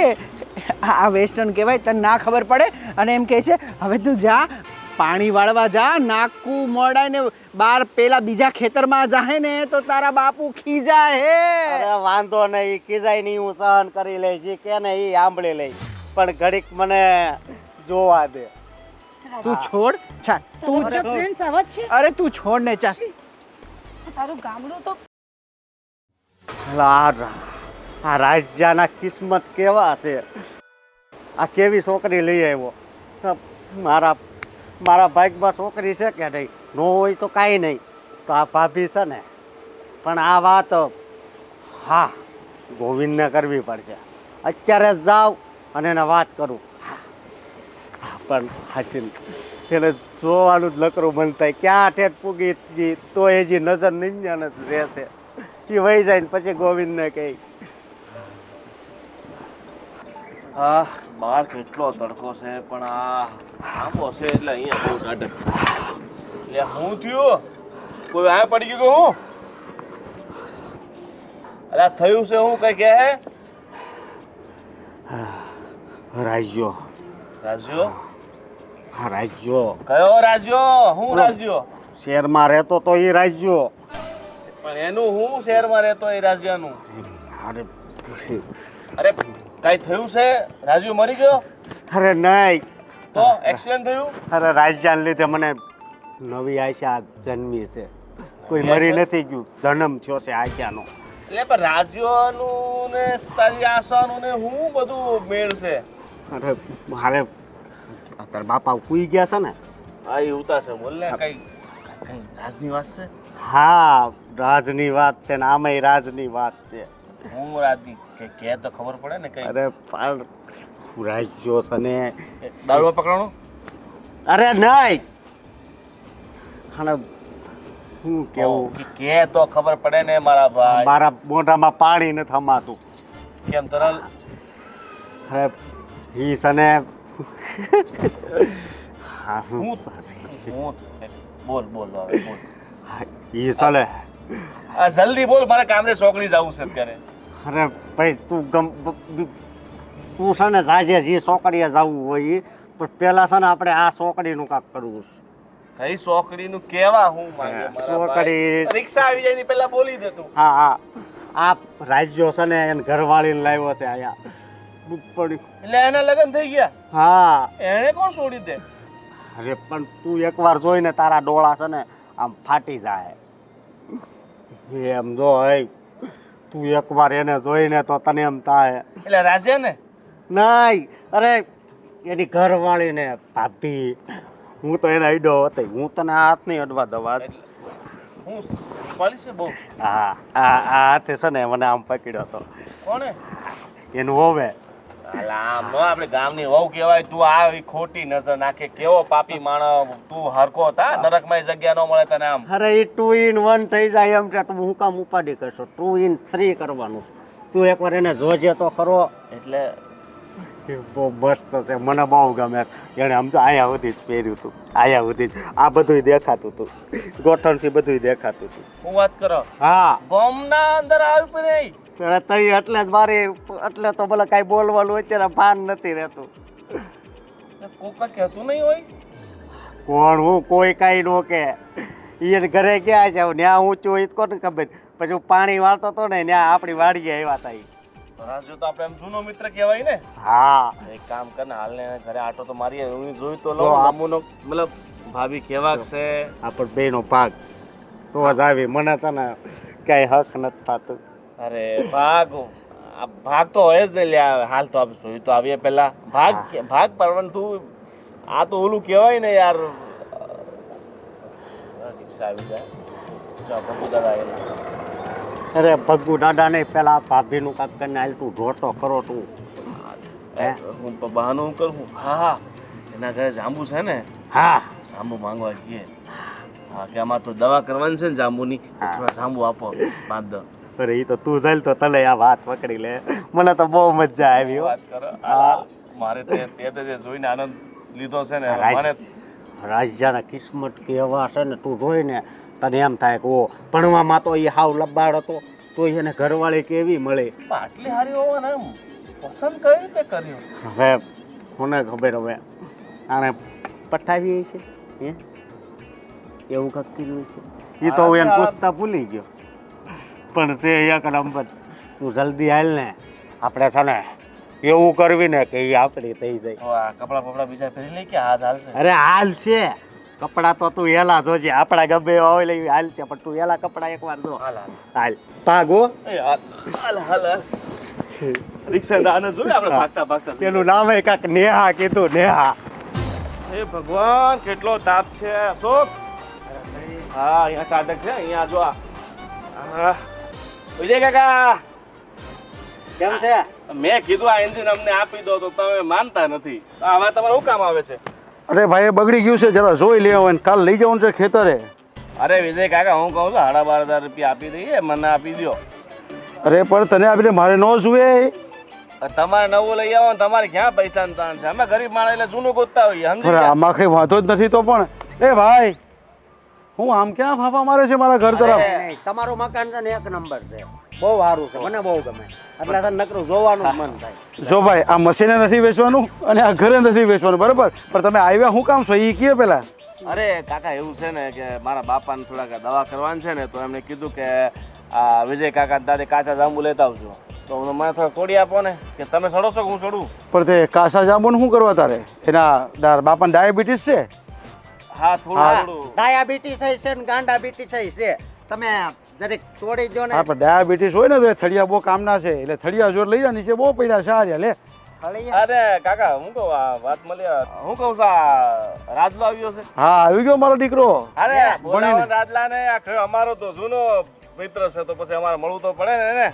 આ વેસ્ટર્ન કહેવાય, તને ના ખબર પડે અને એમ કહે છે હવે તું જા પાણી વાળવા જા, નાકું મોડાય ને બાર પેલા બીજા ખેતરમાં જાહે ને તો તારા બાપુ ખીજાય હે. અરે વાંધો નહીં, કીધાય નહીં, હું સહન કરી લઈશ. ઈ કે ને એ સાંભળી લઈશ, પણ ઘડીક મને જોવા દે. તું છોડ ચાલ, તું તારા છોડ. ફ્રેન્ડ્સ આવા જ છે. અરે તું છોડ ને ચાલ. તારું ગામડું તો આ રાજ્યના કિસ્મત કેવા છે? આ કેવી છોકરી લઈ આવ્યો? મારા ભાગમાં છોકરી છે કે નહીં? ન હોય તો કાંઈ નહીં, તો આ ભાભી છે ને. પણ આ વાત હા ગોવિંદને કરવી પડશે. અત્યારે જ જાઉં અને એને વાત કરું. પણ હાસીન એને જોવાનું જ લકરું મન થાય. ક્યાં ઠેઠ પૂગી ગઈ તો એ જે નજર નિંજાન જ રહેશે. એ વહી જાય ને પછી ગોવિંદને કહે. હા બહાર કેટલો તડકો છે પણ આ આંબો છે એટલે અહીંયા બહુ ટાઢક. એટલે હું થયું કોઈ આ પડી ગયું કે હું? અલા થયું છે હું કઈ કહે? રાજ્યો રાજ્યો? હા રાજ્યો કયો રાજ્યો? હું રાજ્યો? શહેરમાં રહેતો તો એ રાજ્યો. પણ એનું હું શહેરમાં રહેતો એ રાજ્યનું? અરે અરે કઈ થયું છે? રાજ્યો મરી ગયો? અરે નહીં, તો એક્સિડન્ટ થયું? અરે રાજ્યાને લીધે મને નવી આશા જન્મી છે. કોઈ મરી નથી ગયું, જન્મ થયો છે આશાનો. એટલે પણ રાજ્યોનું ને તારી આશાનું ને હું બધું મેળ છે? અરે મારે તારા બાપા કૂઈ ગયા છે ને. હા એ ઉતા છે બોલ ને. કઈ કઈ રાજની વાત છે? હા રાજની વાત છે ને આમાંય રાજની વાત છે. હું રાજની કે તો ખબર પડે ને કઈ. અરે પણ રાજ્યો છે ને. દારૂ પકડાણો? અરે નહીં, અને શું કેવું, કે તો ખબર પડે ને મારા ભાઈ. મારા મોઢામાં પાણી નથી થમાતું. કેમ તરલ? અરે ઈ છે ને હા હું હું બોલ બોલ હવે બોલ. ઈ ચાલે. આ જલ્દી બોલ, મારે કામરે ચોકડી જવું છે અત્યારે. અરે ભાઈ તું તું છે ને રાજે જે ચોકડીએ જવું હોય ઈ, પણ પેલા છે ને આપણે આ ચોકડીનું કાંક કરવું છે. કઈ ચોકડીનું કેવા હું માંગે મારા ચોકડી. ભાઈ? રિક્ષા આવી જાય ની પહેલા બોલી દે તું. હા હા આ રાજ્યો છે ને એને ઘરવાળીને લાવ્યો છે અહીંયા. પણ એટલે એના લગ્ન થઈ ગયા? હા એને કોણ છોડી દે? અરે પણ તું એકવાર જોઈને તારા ડોળા છે ને આમ ફાટી જાય એમ. જો હે તું એકવાર એને જોઈને તો તને એમ થાય. એટલે રાજ્ય ને? નહીં, અરે એની ઘરવાળીને ભાભી. હું તો એના અડ્યો હતો, હું તને આ હાથ નહીં અડવા દવા. હું પાલીશ છે બહુ. હા આ હાથે છે ને મને આમ પકડ્યો હતો. કોણે? એનું હોવે. અલા આમ નો આપણે ગામની વહુ કહેવાય. તું આવી ખોટી નજર નાખે. કેવો પાપી માણસ તું. હરકો હતા નરકમાં જગ્યા ન મળે તને આમ. અરે એ 2 in 1 થઈ જાય એમ છે. તું હું કામ ઉપાડી કરશો? 2 in 3 કરવાનું. તું એકવાર એને જોજે તો ખરો. એટલે એ બહુ મસ્ત છે, મને બહુ ગમે. એણે આમ તો આયા સુધી જ પહેર્યું હતું, આયા સુધી જ. આ બધું દેખાતું હતું, ગોઠણથી બધું દેખાતું હતું. હું વાત કરો હા ગામના અંદર આવી પડે. અરે તઈ એટલે જ મારે એટલે તો ભલે કાંઈ બોલવાનું અત્યારે ભાન નથી રહેતું. કોક કહેતું નહીં હોય? કોણ હું? કોઈ કાંઈ નો કે. એને ઘરે ક્યાં છે ત્યાં ઊંચું હોય તો કોને ખબર. પછી હું પાણી વાળતો હતો ને ત્યાં આપણી વાડીએ આવ્યા હતા. રાજુ તો આપણે એમ જૂનો મિત્ર કહેવાય ને. હા એક કામ કર ને હાલને એને ઘરે આટો તો મારી આવે. હું જોઈ તો તો લઉં આ- મામુનો મતલબ ભાભી કેવા છે. આપણ બેનો ભાગ તો જ આવી. મને તો ને ક્યાંય હક નથી થતું. અરે ભાગ આ ભાગ તો હોય જ ને લ્યા. હાલ તો આપણે જોઈ તો આવીએ પેલા ભાગ ભાગ પાડવાનું તું આ તો ઓલું કહેવાય ને યાર. રિક્ષા આવી જાય. જો ભગુ દાદા આવેલા. અરે ભગુ દાદા નહીં, પેલા ભાભીનું કામ કરીને હાલ તું જોતો કરો તું. હે? હું બહાનું કરું. હા એના ઘરે જાંબુ છે ને. હા જાંબુ માંગવા જઈએ. હા કે આમાં તો દવા કરવાની છે ને જાંબુની. થોડા જાંબુ આપો 5-10. અરે એ તો તું જાય તો તને આ વાત પકડી લે. મને તો બહુ મજા આવી હો. વાત કરો. હાલ, મારે તે જે જોઈને આનંદ લીધો છે ને મને રાજ્યના કિસ્મત કેવા છે ને તું જોઈને તને એમ થાય કે ઓ ભણવામાં તો એ હાવ લબાડ હતો તો એને ઘરવાળી કેવી મળે. આટલી સારી હોવા ને એમ પસંદ કઈ રીતે કર્યું. હવે મને ખબર હવે આને પઠાવી છે હે એવું કંઈક કર્યું છે. એ તો હું એને પૂછતા ભૂલી ગયો. પણ તે એક નંબર તું જલ્દી હાલ ને. આપણે છે ને એવું કરવી ને કે એ આપણી થઈ જાય. તો આ કપડા ફપડા બીજા પહેરી લઈ કે હાથ હાલશે. અરે હાલ છે કપડા તો તું એલા જોજે. આપણા ગમે એવા હોય લઈ હાલ છે પણ તું એલા કપડા એકવાર જો. હાલ હાલ હાલ ભાગો. એ હાલ હાલ હાલ રિક્ષા આને જોઈ આપણે ભાગતા ભાગતા. પેલું નામ કાક નેહા કીધું નેહા. હે ભગવાન કેટલો તાપ છે અશોક. હા અહીંયા ચાટક છે અહીંયા જો આ વિજય કાકા કેમ છે? મેં કીધું આ એન્જિન અમને આપી દો તો તમે માનતા નથી. તો આવા તમારે શું કામ આવે છે. અરે ભાઈ એ બગડી ગયું છે, જરા જોઈ લેવાનું. કાલ લઈ જવાનું છે ખેતરે. અરે વિજય કાકા હું કહું છું 12,500 રૂપિયા આપી દઈએ મને આપી દો. અરે પણ તને આપીને મારે ન જુએ. તમારે નવું લઈ આવો ને તમારે ક્યાં પૈસા તાણ છે. અમે ગરીબ માણસ એટલે જૂનું ગોતતા હોઈએ સમજી અરે ગયા? આમાં કઈ વાંધો જ નથી તો પણ એ ભાઈ હું આમ ક્યાં ફાફા મારે છે મારા ઘર તરફ. નહીં, તમારું મકાન છે ને એક નંબર છે. બહુ સારું છે, મને બહુ ગમે. એટલે તને નકરું જોવાનું જ મન થાય. જો ભાઈ આ મશીને નથી વેચવાનું અને આ ઘરે નથી વેચવાનું બરાબર, પણ તમે આવ્યા શું કામ છો એ કહે પેલા. અરે કાકા એવું છે ને કે મારા બાપાને થોડાક દવા કરવાની છે ને તો એમને કીધું કે આ વિજય કાકા દાદે કાચા જાંબુ લેતા આવજો. તો મને થોડા તોડી આપો ને કે તમે ચડો છો કે હું ચડું. પણ તે કાસા જાંબુને શું કરવા તારે? એના બાપાને ડાયાબિટીસ છે. હા થોડું થોડું. ડાયાબિટીસ છે ને ગાંડાબિટીસ છે. તમે જરીક તોડી જો ને. હા પણ ડાયાબિટીસ હોય ને તો એ થળિયા બહુ કામના છે, એટલે થળિયા જોર લઈ જા. નીચે બહુ પડ્યા છે આ લે. અરે કાકા હું કહું આ વાત મળી હું કહું છું આ રાજલો આવ્યો છે. હા આવી ગયો મારો દીકરો. અરે બોલાવો રાજલા ને આ અમારો તો જૂનો મિત્ર છે તો પછી અમારે મળવું તો પડે ને એને.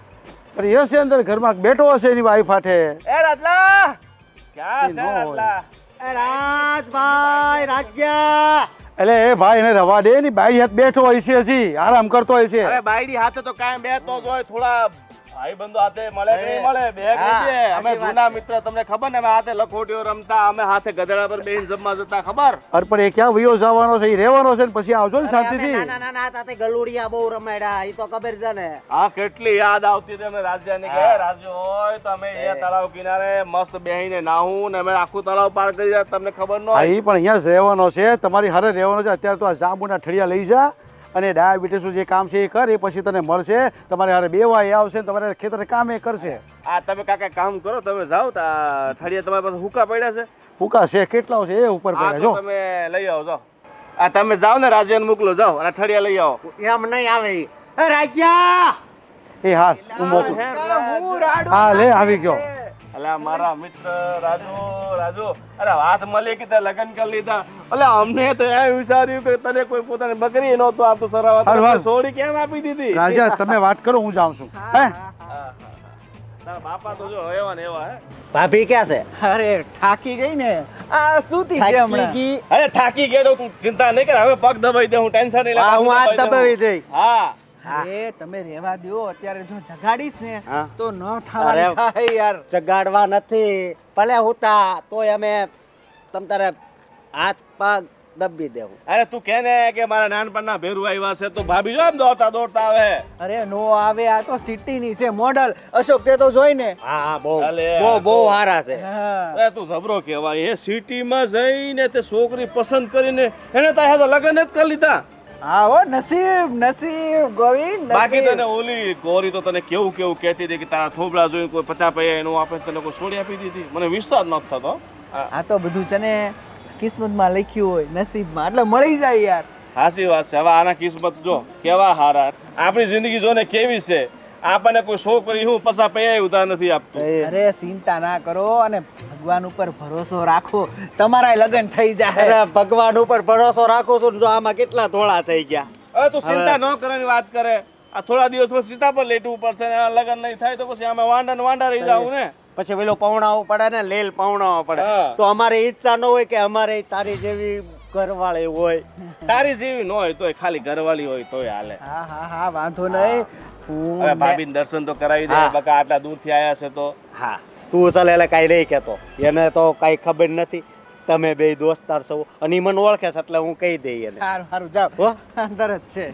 પણ એ છે અંદર ઘરમાં બેઠો હશે એની વાઈફ હાથે. એ રાજલા ક્યાં છે રાજલા? રાજભાઈ રાજ્ય. એટલે એ ભાઈ એને રવા દે ની બાઈ હાથ બેઠો હોય છે, હજી આરામ કરતો હોય છે. અરે બાયડી હાથે તો કાંઈ બે તો જ હોય. થોડા ભાઈ બંધો હાથે મળે કે નહીં મળે બે કીધે. અમે જૂના મિત્ર તમને ખબર ને અમે હાથે લખોટીઓ રમતા, અમે હાથે ગધેડા પર બેહીને જમવા જતા ખબર. અરે પણ એ ક્યાં વયો જવાનો છે? એ રહેવાનો છે ને પછી આવજો ને શાંતિથી. ના ના ના તાતે ગલુડિયા બહુ રમાડ્યા, એ તો ખબર છે ને. હા કેટલી યાદ આવતી હતી અમને રાજ્યની કે રાજ્ય હોય તો અમે એ તળાવ કિનારે મસ્ત બેહીને નાહું ને અમે આખું તળાવ પાર કરી જાય તમને ખબર ન હા હોય. એ પણ અહીંયા જ રહેવાનો છે, તમારી હારે રહેવાનો છે. અત્યારે તો આ જાંબુના ઠળિયા લઈ જા અને ડાયાબિટીસનું જે કામ છે એ કર. એ પછી તને મળશે, તમારે હારે બેવાય આવશે ને તમારે ખેતરે કામ એ કરશે. આ તમે કાકા કામ કરો તમે જાઓ તા ઠળિયા તમારી પાસે હુકા પડ્યા છે. ફૂકા છે કેટલા છે એ ઉપર હા પડ્યા તો જો. તમે લઈ આવો જાઓ. આ તમે જાઓ ને રાજ્યને મોકલો જાઓ અને ઠળિયા લઈ આવો. એમ નહીં આવે ઈ. એ રાજ્ય એ હા હું મોકલું. હા લે આવી ગયો. અલ્યા મારા મિત્ર રાજુ અરે વાત મળી કે તે લગ્ન કરી લીધા. અલ્યા અમને તો એમ વિચાર્યું કે તને કોઈ પોતાની બકરી નહોતો આપતો સરાવા સોડી કેમ આપી દીધી. રાજા તમે વાત કરો, હું જાઉં છું. હે તારા બાપા તો જો એવા ને એવા હે. ભાભી ક્યાં છે? અરે થાકી ગઈ ને આ સૂતી છે હમણાં. અરે થાકી ગયો તો તું ચિંતા નહીં કર. હવે પગ દબાઈ દે હું ટેન્શન નહીં લે. હા, હું હાથ દબાવી દઈ. હા અરે તમે રેવા દો, અત્યારે જો જગાડીશ ને હા. તો ન થવાનું થાય યાર. જગાડવા નથી ભલે હુતા તોય અમે તમ તારે હાથ પગ દબી દેવું. અરે તું કે ને કે મારા નાનપણના ભેરુ આવ્યા છે તો ભાભી જો આમ દોડતા દોડતા આવે. અરે નો આવે, આ તો સિટી ની છે મોડલ. અશોક તે તો જોઈ ને. હા હા બહુ અલે, બહુ બહુ સારા છે. હા. અરે તું જબરો કહેવાય. એ સિટીમાં જઈને તે છોકરી પસંદ કરીને એને તારે તો લગ્ન જ કરી લીધા. હા હો નસીબ નસીબ ગોવિંદ બાકી નસીબ. તને ઓલી ગોરી તો તને કેવું કેવું કહેતી હતી કે તારા થોબડા જોઈને કોઈ 50 પૈસા એનું આપે તને કોઈ છોડી આપી દીધી. મને વિશ્વાસ નહોતો થતો. આ તો બધું છે ને કિસ્મતમાં લખ્યું હોય નસીબમાં એટલે મળી જાય યાર. હાચી વાત છે. હવે આના કિસ્મત જો કેવા હારા. આપણી જિંદગી જો ને કેવી છે. આપણને કોઈ છોકરી હું 50 પૈસા ઉધાર નથી આપતું. અરે ચિંતા ના કરો અને ભગવાન ઉપર ભરોસો રાખો તમારા લગ્ન થઈ જાય. અરે ભગવાન ઉપર ભરોસો રાખું છું ને જો આમાં કેટલા ધોળા થઈ ગયા. હવે તું ચિંતા ન કરવાની વાત કરે. આ થોડા દિવસ પછી સીતા પર લેટવું પડશે ને આ લગ્ન નહીં થાય તો પછી અમે વાંડા ને વાંડા રહી જાવું ને. પછી પેલો પૌણાવો પડે ને લેલ પૌણાવો પડે હા. તો અમારે ઈચ્છા ન હોય કે અમારે તારી જેવી ઘરવાળી હોય. તારી જેવી ન હોય તોય ખાલી ઘરવાળી હોય તોય હાલે. હા હા હા વાંધો નહીં. હવે ભાભીને દર્શન તો કરાવી દે. હા. બકા આટલા દૂરથી આયા છે તો. હા તું ચાલ એટલે કાંઈ નહીં કહેતો એને તો કાંઈ ખબર નથી. તમે બે દોસ્તાર છો અને ઈ મને ઓળખે છે એટલે હું કહી દઈ એને. સારું સારું જાઓ હો? અંદર જ છે.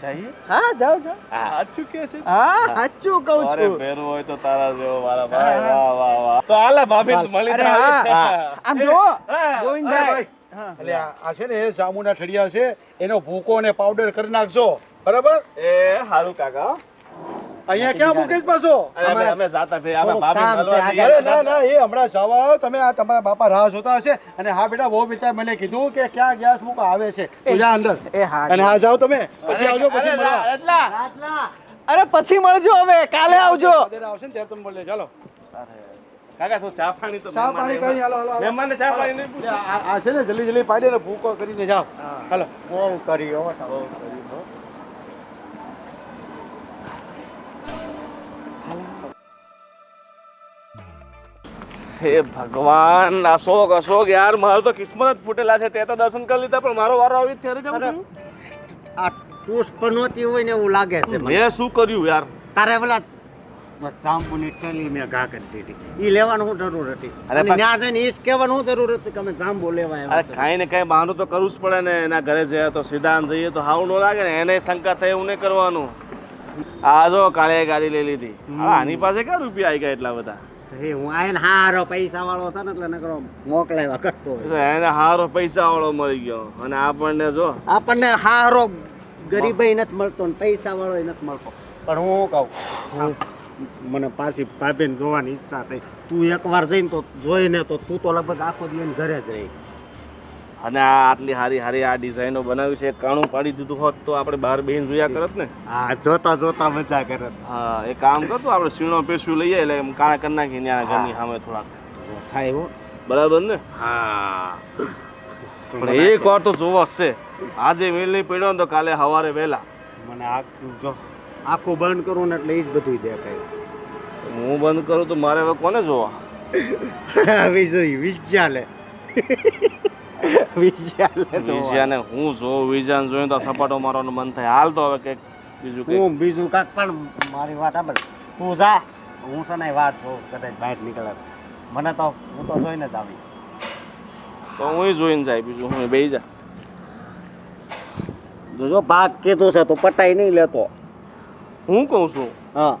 જઈએ. હા જાઓ જાઓ. સાચું કે છે. હા સાચું કહું અરે છું. પહેરવું હોય તો તારા જેવો મારા ભાઈ. વાહ વાહ વાહ. તો હાલે ભાભી મળી અરે તો હા આવી. આમ જો હા. ગોવિંદભાઈ. હા. એટલે આ છે ને એ જાંબુના ઠળિયા છે એનો ભૂકો ને પાવડર કરી નાખજો બરાબર. એ હારું કાકા. અહીંયા ક્યાં મૂકે છે પાછો? અરે અમે જાતા ફેર અમે થોડું ભાભી કામ મળવા છે, જઈએ. અરે ના ના એ હમણાં જવા આવો તમે. આ તમારા બાપા રાહ જોતા હશે અને હા બેટા બહુ મિત્ર મને કીધું કે ક્યાં ગેસ મૂકો આવે છે તું જા અંદર. એ હા અને હા જાઓ તમે પછી આવજો પછી અરે મળવા. રતલા. અરે પછી મળજો હવે કાલે આવજો. અત્યારે આવશે ને ત્યારે તમે મળજો ચાલો. કાકા તું ચા પાણી તો ચા પાણી કઈ હાલો હાલો હાલો. મહેમાનને ચા પાણી નહીં પૂછ્યું. આ છે ને જલ્દી જલ્દી પાડી ને ભૂકો કરીને જાઓ હાલો. બહુ કર્યો હે ભગવાન આ શોક અશોક યાર મારો તો કિસ્મત જ ફૂટેલા છે. તે તો દર્શન કરી લીધા પણ મારો વારો આવી ત્યારે જવું થયું. આ ટૂસ પણ નહોતી હોય ને એવું લાગે છે મને. મેં શું કર્યું યાર? તારે પેલા જાંબુની થેલી મેં ઘા કરી દીધી. ઈ લેવાનું શું જરૂર હતી? અરે અને પણ- ત્યાં જઈને ઈ જ કહેવાનું શું જરૂર હતી કે અમે જાંબુ લેવા આવ્યા અરે છે? કાંઈ ને કાંઈ બહાનું તો કરવું જ પડે ને. એના ઘરે જઈએ તો સીધા આમ જઈએ તો હાવ ન લાગે ને. એને શંકા થાય એવું નહીં કરવાનું. આ જો કાલે ગાડી લઈ લીધી. હવે આની પાસે ક્યાં રૂપિયા આવી ગયા એટલા બધા? હે હું આઈને હારો પૈસા વાળો હતો ને એટલે નકરો મોકલાવ્યા કરતો હોય. એટલે એને હારો પૈસા વાળો મળી ગયો અને આપણને જો આપણને હારો ગરીબાઈ નથી મળતો ને પૈસા વાળો નથી મળતો. પણ હું કહું મને પાછી ભાભીને જોવાની ઈચ્છા થઈ. તું એકવાર જઈને તો જોઈને તો તું તો લગભગ આખો દિવસ ઘરે જ રહી. અને આ આટલી હારી હારી આ ડિઝાઇનો બનાવી છે. કાણું પાડી દીધું હોત તો આપણે બહાર બેહીને જોયા કરત ને. હા જોતા જોતા મજા કરે. હા એ કામ કરતો આપણે સીણો પેસ્યું લઈએ એટલે એમ કાણા કરી નાખીએ ત્યાં ઘરની સામે થોડાક. થાય હો. બરાબર ને? હા પણ એક વાર તો જોવા છે. આજે મેલ નહીં પડ્યો ને તો કાલે સવારે વહેલા. મને આખું જો આખું બંધ કરું ને એટલે એ જ બધું દેખાય. હું બંધ કરું તો મારે હવે કોને જોવા? વિચાલે વિઝયાને હું જોઉં. વિઝયાને જોઈને તો સપાટો મારવાનું મન થાય. હાલ તો હવે કંઈક બીજું કંઈક. હું બીજું કાંક પણ મારી વાત સાંભળ. તું જા હું છે ને વાત જોઉં કદાચ બહાર નીકળે. મને તો હું તો જોઈને જ આવી. તો હું જોઈને જાય બીજું હું બેસી જા. જો ભાગ કીધું છે તો પટાઈ નહીં લેતો. હું કહું છું હા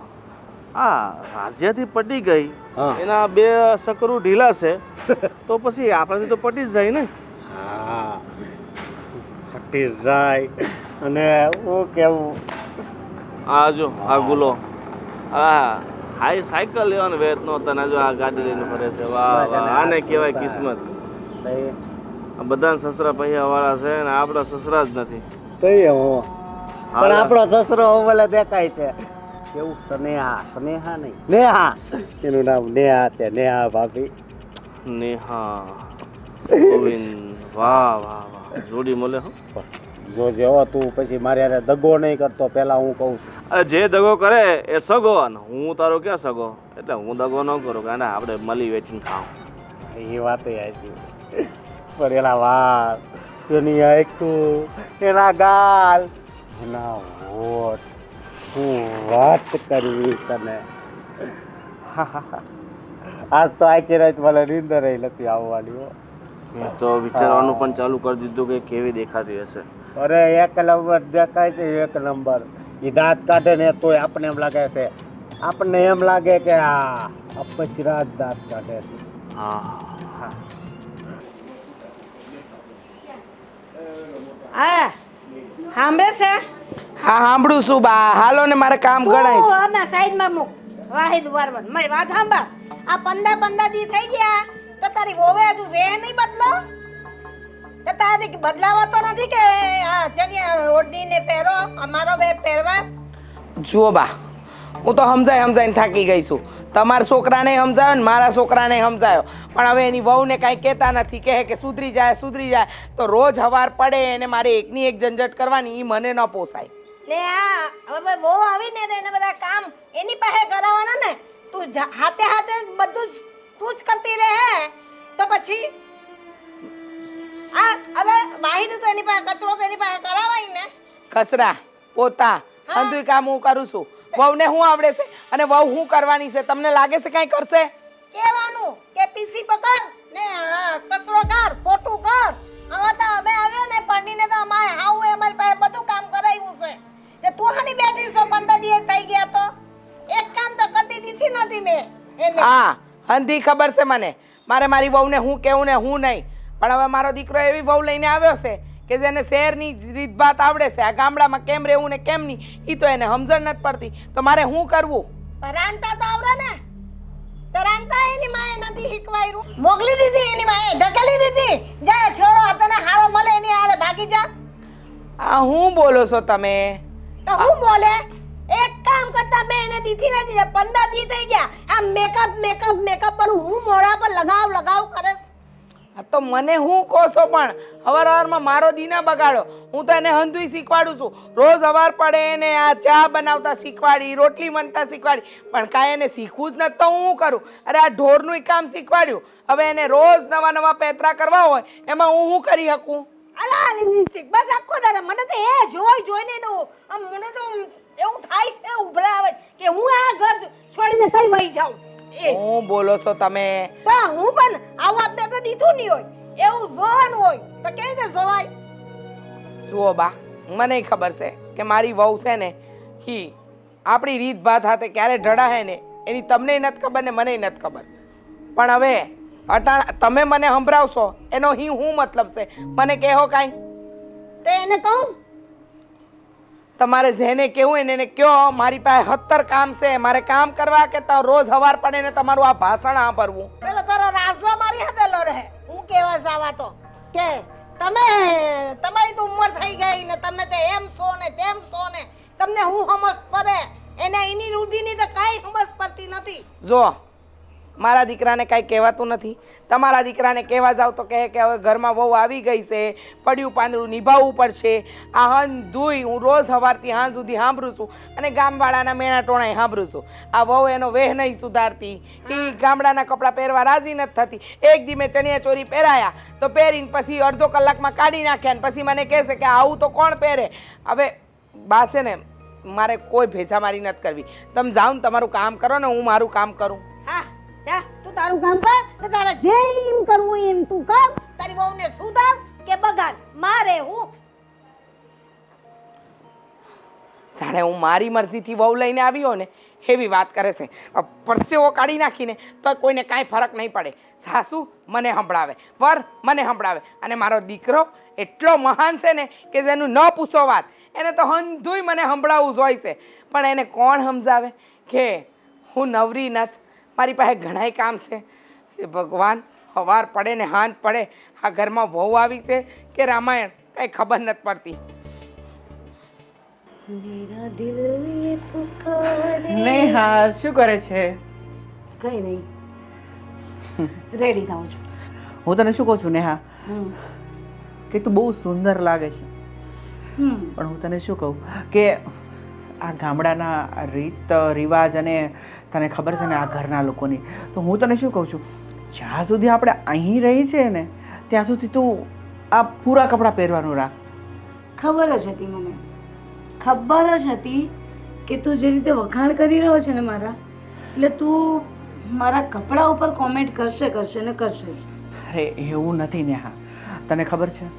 આ રાજ્યથી પટી ગઈ હા. એના 2 સકરું ઢીલા છે તો પછી આપણાથી તો પટી જ જાય ને. હા પટી જાય અને હું કેવું આ જો આ ગુલો હા હાઈ સાયકલ લેવાનો વેત નો તને જો આ ગાડી લઈને ફરે છે. વાહ વાહ આને કહેવાય કિસ્મત. આ બધા સસરા પૈયા વાળા છે ને આપણા સસરા જ નથી. કઈ હું પણ આપણો સસરો ઓવલે દેખાય છે. કેવું સ્નેહા સ્નેહા નહીં નેહા એનું નામ નેહા છે. નેહા ભાભી. નેહા ગોવિંદ વાહ વાહ વાહ જોડી મળે હો. જો જેવો તું પછી મારે યારે દગો નહીં કરતો પેલા હું કહું છું. અરે જે દગો કરે એ સગો અને હું તારો ક્યાં સગો. એટલે હું દગો ન કરું કે ના આપણે મળી વેચીને ખાવ. એ વાત આવી પણ એના વાત એની આખું એના ગાલ એના હોઠ હું વાત કરવી તને. આજ તો આખી રાત મને નીંદર નથી આવવાની હો. મેં તો વિચારવાનું પણ ચાલુ કરી દીધું કે કેવી દેખાતી હશે. અરે એક નંબર દેખાય છે એક નંબર. એ દાંત કાઢે ને તોય આપણને એમ લાગે છે આપણને એમ લાગે કે આ અપચરા જ દાંત કાઢે છે. હા હા સાંભળે છે હા સાંભળું છું બા. હાલો ને મારે કામ ગણાય તું છે. આના સાઈડમાં મૂક વાહિદ વારવર મારી વાત સાંભળ આ 15 દી થઈ ગયા તો તારી વોવે હજુ વે નહીં બદલો તો તારી બદલાવો તો નથી કે આ ચણિયા ઓઢીને પહેરો અમારો બે પહેરવાસ જુઓ બા, હું તો સમજાઈને થાકી ગઈ છું. તમારા છોકરાને સમજાયો ને મારા છોકરાને સમજાયો, પણ હવે એની વહુને કાંઈ કહેતા નથી. કહે કે સુધરી જાય તો રોજ હવાર પડે એને મારે એકની એક ઝંઝટ કરવાની, એ મને ન પોસાય. ને આ હવે વહુ આવીને એને બધા કામ એની પાસે કરાવવાના ને તું હાથે બધું જ તું જ કરતી રહે તો પછી આ હવે વાહિદ તો એની પાસે કચરો તો એની પાસે કરાવાય ને. કચરા પોતા બધું કામ હું કરું છું. વહુને શું આવડે છે અને વહુ શું કરવાની છે? તમને લાગે છે કાંઈ કરશે? કહેવાનું કે પીસી પકડ ને કચરો કર પોટું કર. હવે તો અમે આવ્યો ને પડીને તો અમારે હાવ અમારી પાસે બધું કામ કરાવ્યું છે તે તું હાની બેઠી છો 15 દિવસ થઈ ગયા તો એક કામ તો કરતી દીધી નથી મેં એને. હા હંધી ખબર છે મને, મારે મારી વહુને હું કેવું ને હું નહીં. પણ હવે મારો દીકરો એવી વહુ લઈને આવ્યો છે કે જેને શહેરની રીતભાત આવડે છે, આ ગામડામાં કેમ રહેવું ને કેમ નહીં એ તો એને સમજણ નથી પડતી. તો મારે શું કરવું? રાંધતા તો આવડે ને તો રાંધતા એની માએ નથી શીખવાયું મોકલી દીધી એની માએ ઢકેલી દીધી જાય છોરો તને હારો મળે એની આડે ભાગી જા. આ હું બોલો છો તમે? તો હું બોલે એક કામ કરતા મેં એને દીધી નથી 15 દી થઈ ગયા આ મેકઅપ પર હું મોઢા પર લગાવ કરે. આ તો મને હું કહો છો? પણ હવારમાં મારો દી ના બગાડો. હું તો એને હંધુય શીખવાડું છું. રોજ હવાર પડે એને આ ચા બનાવતા શીખવાડી, રોટલી વણતા શીખવાડી, પણ કાંઈ એને શીખવું જ નથી તો હું શું કરું? અરે આ ઢોરનું કામ શીખવાડ્યું, હવે એને રોજ નવા પેતરા કરવા હોય એમાં હું શું કરી શકું? અલા બસ આખો દાડો મને તો એ જોઈને નો આમ મને તો એવું થાય છે ઉભરા આવે કે હું આ ઘર છોડીને કઈ વહી જાઉં. હું બોલો છો તમે? તો હું પણ આવું આપણે તો દીધું નહીં હોય એવું જોવાનું હોય તો કેવી રીતે જોવાય? જુઓ બા, મને ખબર છે કે મારી વહુ છે ને હી આપણી રીત ભાત હાથે ક્યારે ઢળાહે ને એની તમને નથી ખબર ને મને નથી ખબર. પણ હવે તમે મને સંભળાવશો એનો હું મતલબ છે? મને કહો કાંઈ. તો એને કહું તમારે જેને કેવું એને કયો. મારી પાસે 17 કામ છે, મારે કામ કરવા કે તો રોજ હવાર પડે ને તમારું આ ભાષણ સાંભળવું. પેલો તારો રાજલો મારી હાથે લો રહે. હું કેવા જાવા તો કે તમારી તો ઉંમર થઈ ગઈ ને તમે તે એમ છો ને તેમ છો ને તમને હું સમજ પડે એને એની રૂઢીની તો કાંઈ સમજ પડતી નથી. જો મારા દીકરાને કાંઈ કહેવાતું નથી. તમારા દીકરાને કહેવા જાવ તો કહે કે હવે ઘરમાં બહુ આવી ગઈ છે, પડ્યું પાંદડું નિભાવવું પડશે. આ હંધુય હું રોજ સવારથી હાંજ સુધી સાંભળું છું અને ગામવાળાના મેણા ટોણાય સાંભળું છું. આ વહુ એનો વેહ નહીં સુધારતી, એ ગામડાના કપડાં પહેરવા રાજી નથી થતી. એક દી મેં ચણિયા ચોરી પહેરાયા તો પહેરીને પછી અડધો કલાકમાં કાઢી નાખ્યા ને પછી મને કહે છે કે આવું તો કોણ પહેરે? હવે બા છે ને મારે કોઈ ભેજામારી નથી કરવી. તમે જાઓ ને તમારું કામ કરો ને હું મારું કામ કરું. હા જા તું તારું કામ કર ને તારે જેમ કરવું એમ તું કર. તારી વહુને સુધાર કે બગાડ મારે હું જાણે હું મારી મરજીથી વહુ લઈને આવ્યો ને એવી વાત કરે છે. પરસેવો કાઢી નાખીને તો કોઈને કાંઈ ફરક નહીં પડે. સાસુ મને સંભળાવે, વર મને સંભળાવે, અને મારો દીકરો એટલો મહાન છે ને કે જેનું ન પૂછો વાત. એને તો હંધુય મને સંભળાવવું જ હોય છે. પણ એને કોણ સમજાવે કે હું નવરી નથી, મારી પાસે ઘણાય કામ છે. એ ભગવાન, સવાર પડે ને હાંજ પડે આ ઘરમાં વહુ આવી છે કે રામાયણ કાંઈ ખબર નથી પડતી. મેરા દિલ ये पुकारे નેહા શું કરે છે? કઈ નહીં રેડી થાઉં છું. હું તને શું કહું છું નેહા, હમ કે તું બહુ સુંદર લાગે છે. પણ હું તને શું કહું કે આ ગામડાના આ રીત રિવાજ અને તને ખબર છે ને આ ઘરના લોકોની, તો હું તને શું કહું છું, જ્યાં સુધી આપણે અહીં રહી છે ને ત્યાં સુધી તું આ પૂરા કપડાં પહેરવાનું રાખ. ખબર જ હતી મને, ખબર જ હતી કે તું જે રીતે વખાણ કરી રહ્યો છે ને મારા, એટલે તું મારા કપડા ઉપર કોમેન્ટ કરશે ને કરશે જ. અરે એવું નથી નેહા, તને ખબર છે,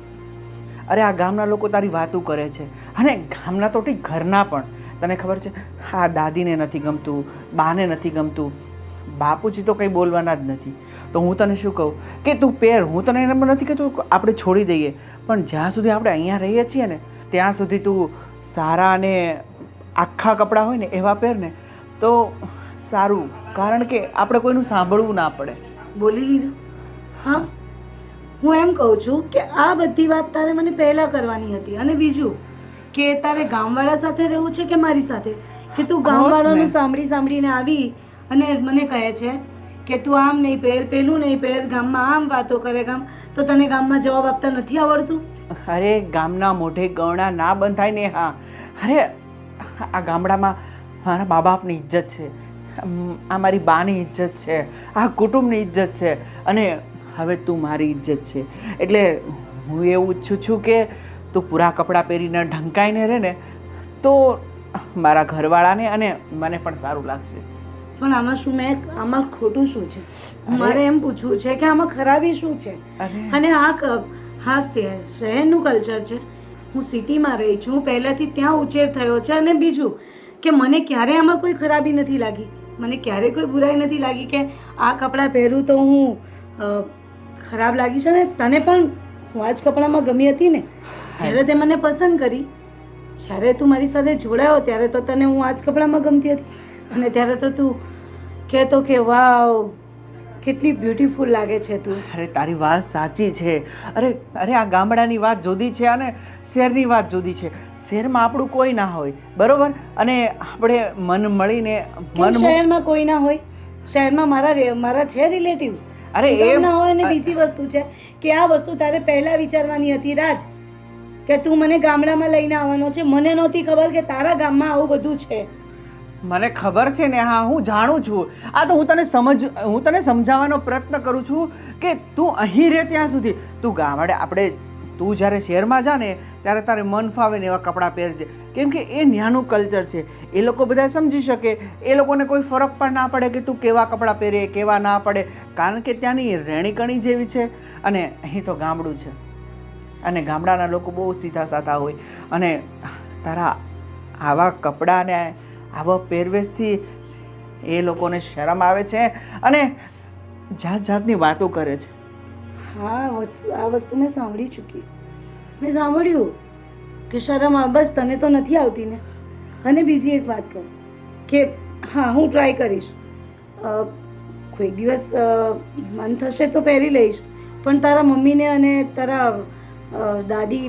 અરે આ ગામના લોકો તારી વાતો કરે છે, અને ગામના તો ઠીક ઘરના પણ તને ખબર છે આ દાદીને નથી ગમતું, બાને નથી ગમતું, બાપુજી તો કંઈ બોલવાના જ નથી. તો હું તને શું કહું કે તું પહેર. હું તને એમ નથી કહેતો આપણે છોડી દઈએ, પણ જ્યાં સુધી આપણે અહીંયા રહીએ છીએ ને ત્યાં સુધી તું સારા અને આખા કપડાં હોય ને એવા પહેર ને તો સારું, કારણ કે આપણે કોઈનું સાંભળવું ના પડે. બોલી લીધું? હા, હું એમ કહું છું કે આ બધી વાત તારે મને પહેલાં કરવાની હતી. અને બીજું કે તારે ગામવાળા સાથે રહેવું છે કે મારી સાથે? કે તું ગામવાળાનું સાંભળીને આવી અને મને કહે છે કે તું આમ નહીં પહેર, પેલું નહીં પહેર, ગામમાં આમ વાતો કરે. તો તને ગામમાં જવાબ આપતા નથી આવડતું? અરે ગામના મોઢે ગવણા ના બંધાય ને. હા, અરે આ ગામડામાં મારા મા બાપની ઇજ્જત છે, આ મારી બાની ઇજ્જત છે, આ કુટુંબની ઇજ્જત છે, અને હવે તું મારી ઇજ્જત છે. એટલે હું એવું ઈચ્છું છું કે તું પૂરા કપડાં પહેરીને ઢંકાઈને રહે ને તો મારા ઘરવાળાને અને મને પણ સારું લાગશે. પણ આમાં ખોટું શું છે? મારે એમ પૂછવું છે કે આમાં ખરાબી શું છે? અને હા શહેરનું કલ્ચર છે. હું સિટીમાં રહી છું, પહેલાંથી ત્યાં ઉછેર થયો છે. અને બીજું કે મને ક્યારેય આમાં કોઈ ખરાબી નથી લાગી, મને ક્યારેય કોઈ બુરાઈ નથી લાગી કે આ કપડાં પહેરું તો હું ખરાબ લાગી છે. ને તને પણ હું આ જ કપડામાં ગમી હતી ને જ્યારે તે મને પસંદ કરી, જ્યારે તું મારી સાથે જોડાયો ત્યારે તો તને હું આ જ કપડામાં ગમતી હતી. અને ત્યારે તો તું કહેતો કે વાવ કેટલી બ્યુટીફુલ લાગે છે તું. અરે તારી વાત સાચી છે. અરે આ ગામડાની વાત જુદી છે અને શહેરની વાત જુદી છે. શહેરમાં આપણું કોઈ ના હોય, બરોબર, અને આપણે મન મળીને શહેરમાં કોઈ ના હોય? શહેરમાં મારા છે રિલેટિવ્સ. અરે એ ના હોય. અને બીજી વસ્તુ છે કે આ વસ્તુ તારે પહેલા વિચારવાની હતી રાજ, કે તું મને ગામડામાં લઈને આવવાનો છે. મને નહોતી ખબર કે તારા ગામમાં આવું બધું છે. મને ખબર છે ને. હા, હું જાણું છું. આ તો હું તને સમજાવવાનો પ્રયત્ન કરું છું કે તું અહીં રહે ત્યાં સુધી તું ગામડે આપણે તું જ્યારે શહેરમાં જા ને ત્યારે તારે મન ફાવે ને એવા કપડાં પહેરજે, કેમ કે એ ન્યાનું કલ્ચર છે. એ લોકો બધા સમજી શકે, એ લોકોને કોઈ ફરક પણ ના પડે કે તું કેવા કપડાં પહેરે કેવા ના પડે, કારણ કે ત્યાંની રહેણીકરણી જેવી છે. અને અહીં તો ગામડું છે અને ગામડાના લોકો બહુ સીધા સાધા હોય. અને તારા આવા કપડાં ને આવા પહેરવેશથી એ લોકોને શરમ આવે છે અને જાત જાતની વાતો કરે છે. હા, આ વસ્તુ મેં સાંભળી ચૂકી. મેં સાંભળ્યું કે શરમ બસ તને તો નથી આવતી ને. અને બીજી એક વાત કહું કે હા, હું ટ્રાય કરીશ. કોઈ દિવસ મન થશે તો પહેરી લઈશ. પણ તારા મમ્મીને અને તારા દાદી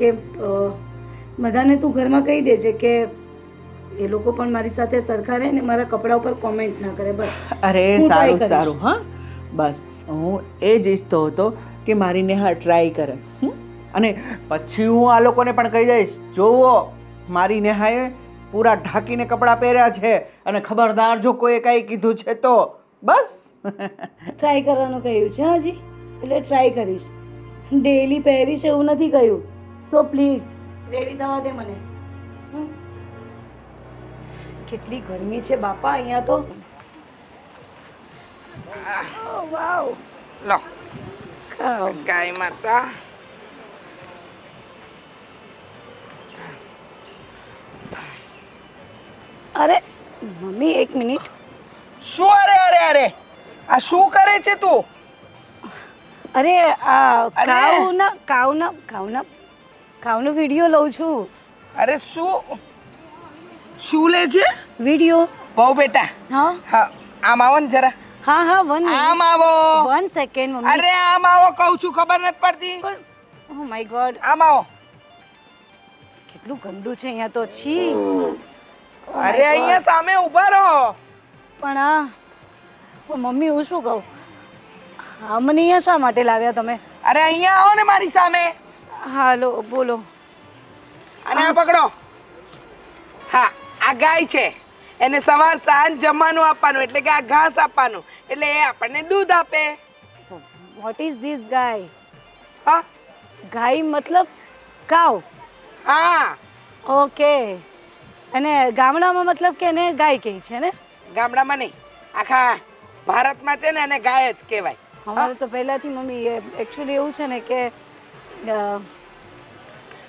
કે બધાને તું ઘરમાં કહી દેજે કે એ લોકો પણ મારી સાથે સરખા રહે ને મારા કપડા ઉપર કોમેન્ટ ના કરે. બસ. અરે સારું. હા, બસ હું એ જ ઈચ્છતો હતો કે મારી નેહા ટ્રાય કરે. અને પછી હું આ લોકોને પણ કહી દઈશ, જોવો મારી નેહાએ પૂરા ઢાંકીને કપડાં પહેર્યા છે અને ખબરદાર જો કોઈ કંઈ કીધું છે તો બસ. ટ્રાય કરવાનું કહ્યું છે હજી, એટલે ટ્રાય કરીશ. ડેઈલી પહેરીશ એવું નથી કહ્યું. સો પ્લીઝ રેડી થવા દે મને. કેટલી ગરમી છે બાપા અહીંયા તો. વાવ, લો ગાય માતા. અરે મમ્મી એક મિનિટ. શું? અરે આ શું કરે છે તું? અરે આ કાવનો વિડીયો લઉં છું. અરે શું લે છે? વિડીયો. બહુ બેટા. હા, આમ આવો ને જરા. હા, આમ આવો. 1 સેકન્ડ મમ્મી. અરે આમ આવો કહું છું, ખબર નથી પડતી. ઓ માય ગોડ, આમ આવો. કેટલું ગંદુ છે અહીંયા તો. છી. અરે અહીંયા સામે ઊભા રહો. પણ મમ્મી હું શું કહું, મને અહીંયા શા માટે લાવ્યા તમે? અરે અહીંયા આવો ને મારી સામે. હાલો બોલો. અને આ પકડો. હા, આ ગાય છે, એને સવાર સાંજ જમવાનું આપવાનું, એટલે કે આ ઘાસ આપવાનું, એટલે એ આપણને દૂધ આપે. વોટ ઇઝ ધીસ ગાય? હા, ગાય મતલબ કાવ? હા. ઓકે. અને ગામડામાં મતલબ કે એને ગાય કહે છે ને? ગામડામાં નહીં, આખા ભારતમાં છે ને એને ગાય જ કહેવાય. અમારે તો પહેલાથી મમ્મી એકચ્યુઅલી એવું છે ને કે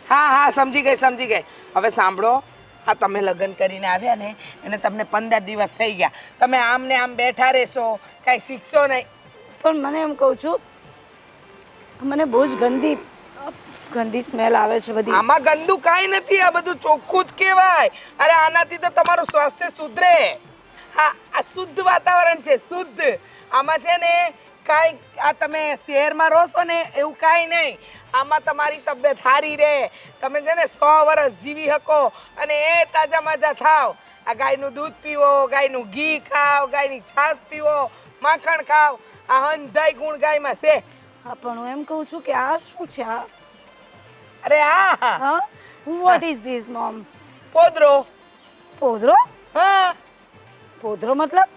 હા, સમજી ગઈ. હવે સાંભળો, હા, તમે લગ્ન કરીને આવ્યા ને એને તમને 15 દિવસ થઈ ગયા. તમે આમ ને આમ બેઠા રહેશો, કાંઈ શીખશો નહીં. પણ મને એમ કહું છું, મને બહુ જ ગંદી સ્મેલ આવે છે બધી. આમાં ગંદુ કાંઈ નથી, આ બધું ચોખ્ખું જ કહેવાય. અરે આનાથી તો તમારું સ્વાસ્થ્ય સુધરે. હા, આ શુદ્ધ વાતાવરણ છે, શુદ્ધ. આમાં છે ને કાંઈ, આ તમે શહેરમાં રહો છો ને એવું કાંઈ નહીં. આમાં તમારી તબિયત સારી રહે, તમે છે ને 100 વર્ષ જીવી શકો અને એ તાજા માજા થાવ. આ ગાયનું દૂધ પીવો, ગાયનું ઘી ખાઓ, ગાયની છાશ પીવો, માખણ ખાઓ. આ હંધાઈ ગુણ ગાયમાં છે. હા, પણ હું એમ કહું છું કે આ શું છે? આ અરે આ હા, વોટ ઇઝ ધીસ મોમ? પોદરો. પોદરો? हाँ પોદરો મતલબ?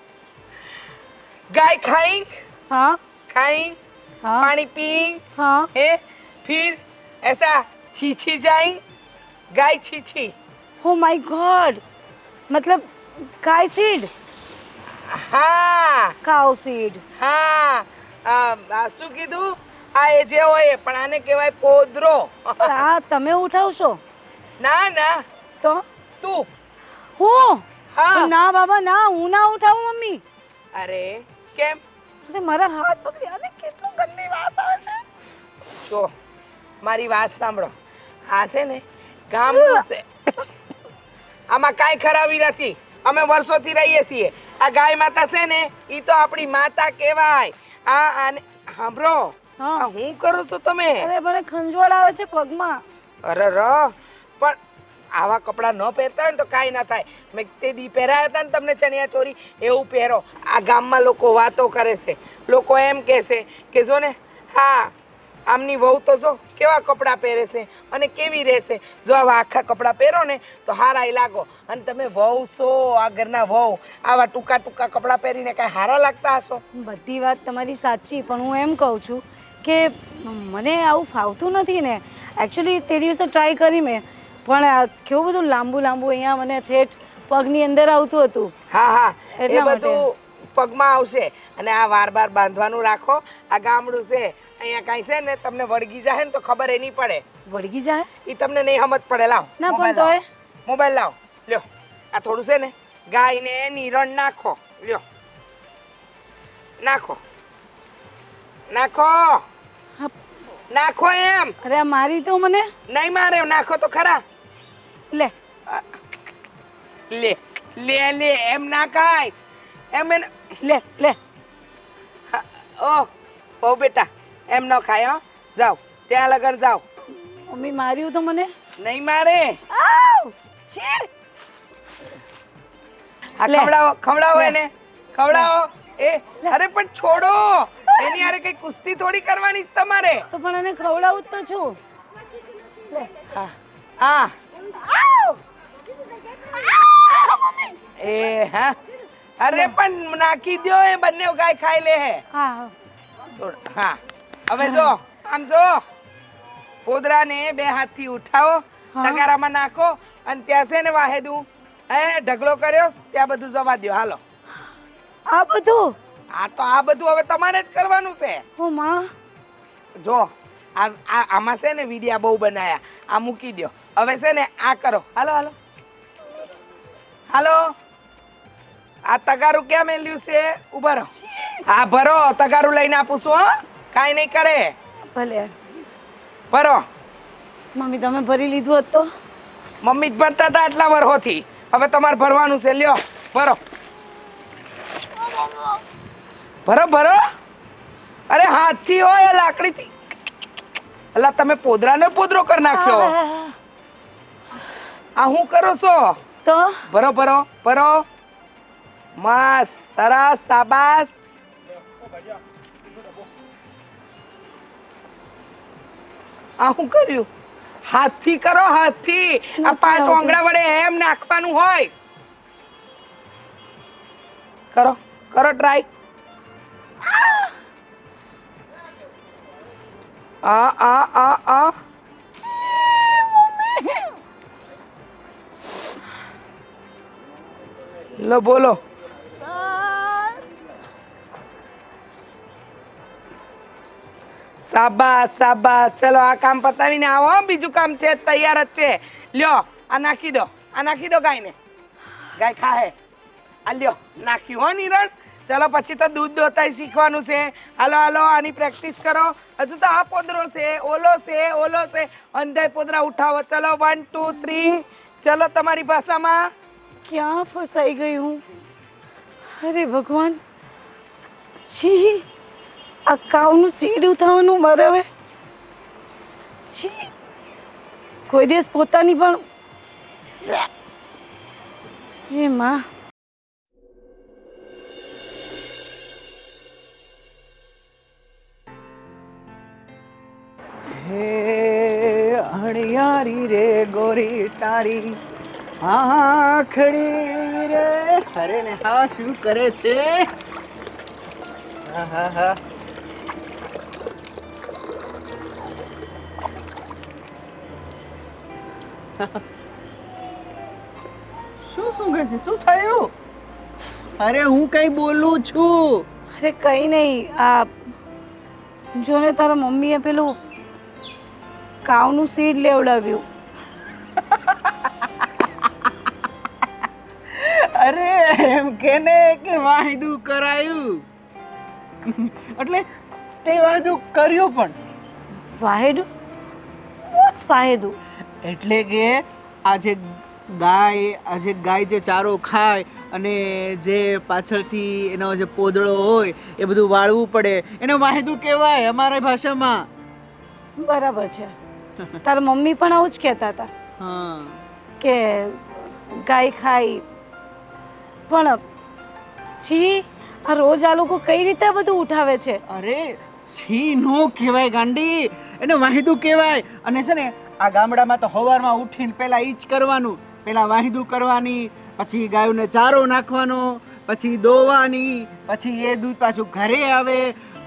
गाय खाएं, हाँ खाएं, हाँ पानी पिएं, हाँ। है फिर ऐसा छीछी जाएं, गाय छीछी. ओ माय गॉड, मतलब गाय सीड, હા કાઉ સીડ. હા શું કીધું? આ એ જે હોય પણ આને કહેવાય પોદરો. આ તમે ઉઠાવશો? ના ના તો તું. હું? હા. ના બાબા ના, હું ના ઉઠાવું મમ્મી. અરે કેમ? અરે મારા હાથ પકડી, અને કેટલું ગંદી વાસ આવે છે. જો મારી વાત સાંભળો, આ છે ને ગામડું છે, આમાં કાંઈ ખરાબી નથી. અમે વર્ષોથી રહીએ છીએ. આ ગાય માતા છે ને એ તો આપણી માતા કહેવાય. આ આને સાંભળો, હા. આ હું કરું છું તમે? અરે મને ખંજવાળ આવે છે પગમાં. અરે ર પણ આવા કપડાં ન પહેરતા હોય ને તો કાંઈ ના થાય. મેં તે દી પહેરાયા હતા ને તમને ચણિયા ચોરી, એવું પહેરો. આ ગામમાં લોકો વાતો કરે છે, લોકો એમ કહે છે કે જો ને હા આમની વહુ તો જો કેવા કપડાં પહેરે છે અને કેવી રહેશે. જો આવા આખા કપડાં પહેરો ને તો હારાય લાગો. અને તમે વહુ છો, આ ઘરના વહુ, આવા ટૂંકા ટૂંકા કપડાં પહેરીને કાંઈ હારા લાગતા હશો? બધી વાત તમારી સાચી, પણ હું એમ કહું છું કે મને આવું ફાવતું નથી ને. એકચ્યુઅલી તે દિવસે ટ્રાય કરી મેં, પણ આ કેવું બધું લાંબુ લાંબુ અહીંયા મને ઠેઠ પગની અંદર આવતું હતું. હા હા એ એટલા માટે. બધું પગમાં આવશે. અને આ વાર બાર બાંધવાનું રાખો. આ ગામડું છે, અહીંયા કાંઈ છે ને તમને વળગી જાય ને તો ખબર એ નહીં પડે. વળગી જાય? એ તમને નહીં સમજ પડે. લાવ ના પણ મોબાઈલ તોય લાવો. મોબાઈલ લાવો, લ્યો. આ થોડું છે ને ગાયને નિરણ નાખો, લ્યો નાખો નાખો હા. નાખો એમ અરે આ મારી તો મને નહીં મારે, નાખો તો ખરા. લે. લે લે લે એમ ના કાય એમ એને લે લે. હા, ઓ બેટા એમ ન ખાય. હો જાઓ ત્યાં લગન જાઓ. મમ્મી માર્યું તો મને. નહીં મારે. આવ! છી! આ લે. ખવડાવો ખવડાવો લે. એને ખવડાવો. એ અરે પણ છોડો, એની હારે કઈ કુસ્તી થોડી કરવાની છે તમારે. તો પણ એને ખવડાવું જ તો છું. હા હા આવ! એ હા અરે પણ નાખી દો, એ બંને ગાય ખાઈ લે હે. હા છોડ. હા હવે જો આમ જો પોદરાને બે હાથથી ઉઠાવો, હા. તગારામાં નાખો અને ત્યાં છે ને વાહેદું ઢગલો કર્યો ત્યાં બધું જવા દો. હાલો આ બધું? આ તો આ બધું હવે તમારે જ કરવાનું છે. ઓ માં, જો આમાં છે ને વિડિયા બહુ બનાયા, આ મૂકી દો. હવે છે ને આ કરો. હાલો હાલો હાલો. આ તગારું ક્યાં મેલ્યું છે? ઉભા રહો. હા ભરો, તગારું લઈને આપું છું. હો કાંઈ નહીં કરે. ભલે. ભરો. મમ્મી તમે ભરી લીધું હોત તો? મમ્મી જ ભરતા હતા આટલા વર્ષોથી, હવે તમારે ભરવાનું છે. લ્યો ભરો ભરો ભરો. અરે હાથથી હોય લાકડીથી. અલા તમે પોદરાને પોદરો કરી નાખ્યો. આ હું કરો છો? તો ભરો ભરો ભરો. મસ્ત સરસ શાબાશ. આ હું કર્યું? હાથથી કરો, હાથથી. આ 5 આંગળા વડે એમ નાખવાનું હોય. કરો કરો ટ્રાય. આ લો બોલો. શાબાશ શાબાશ. ચલો આ કામ પતાવીને આવો. બીજું કામ છે, તૈયાર જ છે. લ્યો આ નાખી દો, આ નાખી દો ગાયને. ગાય ખાહે. આ લ્યો નાખ્યું હો નિરણ. ચલો પછી તો દૂધ દોતાય શીખવાનું છે. હાલો હાલો આની પ્રેક્ટિસ કરો. હજુ તો આ પોદરો છે, ઓલો છે, અંધાય પોદરા ઉઠાવો. ચલો 1 2 3. ચલો તમારી ભાષામાં. ક્યાં ફસાઈ ગઈ હું? અરે ભગવાન, છી, આ કાવનું સીડું થવાનું મારે હવે. છી, કોઈ દિવસ પોતાની પણ એ માં. હે હણિયારી રે ગોરી તારી આખડી રે. અરે ને હા, શું કરે છે? હા હા હા. શું કહે છે? શું થયું? અરે હું કઈ બોલું છું? અરે કંઈ નહીં, આ જોને તારા મમ્મીએ પેલું કાવનું સીડ લેવડાવ્યું. અરે એમ કેને કે વાયદું કરાયું. એટલે તે વાયદું કર્યું પણ. વાહેડું? વોટ્સ વાહેડું? એટલે કે આજે ગાય જે ચારો ખાય અને જે પાછળથી એનો જે પોદળો હોય એ બધું વાળવું પડે, એને વાયદું કહેવાય અમારી ભાષામાં. બરાબર છે. તારા મમ્મી પણ આવું જ કહેતા હતા હા કે ગાય ખાય. પણ છી, આ રોજ આ લોકો કઈ રીતે આ બધું ઉઠાવે છે? અરે છી નો કહેવાય ગાંડી, એને વાહિદું કહેવાય. અને છે ને આ ગામડામાં તો સવારમાં ઉઠીને પહેલા ઈ જ કરવાનું. પહેલા વાહિદું કરવાની, પછી ગાયોને ચારો નાખવાનો, પછી દોવાની, પછી એ દૂધ પાછું ઘરે આવે.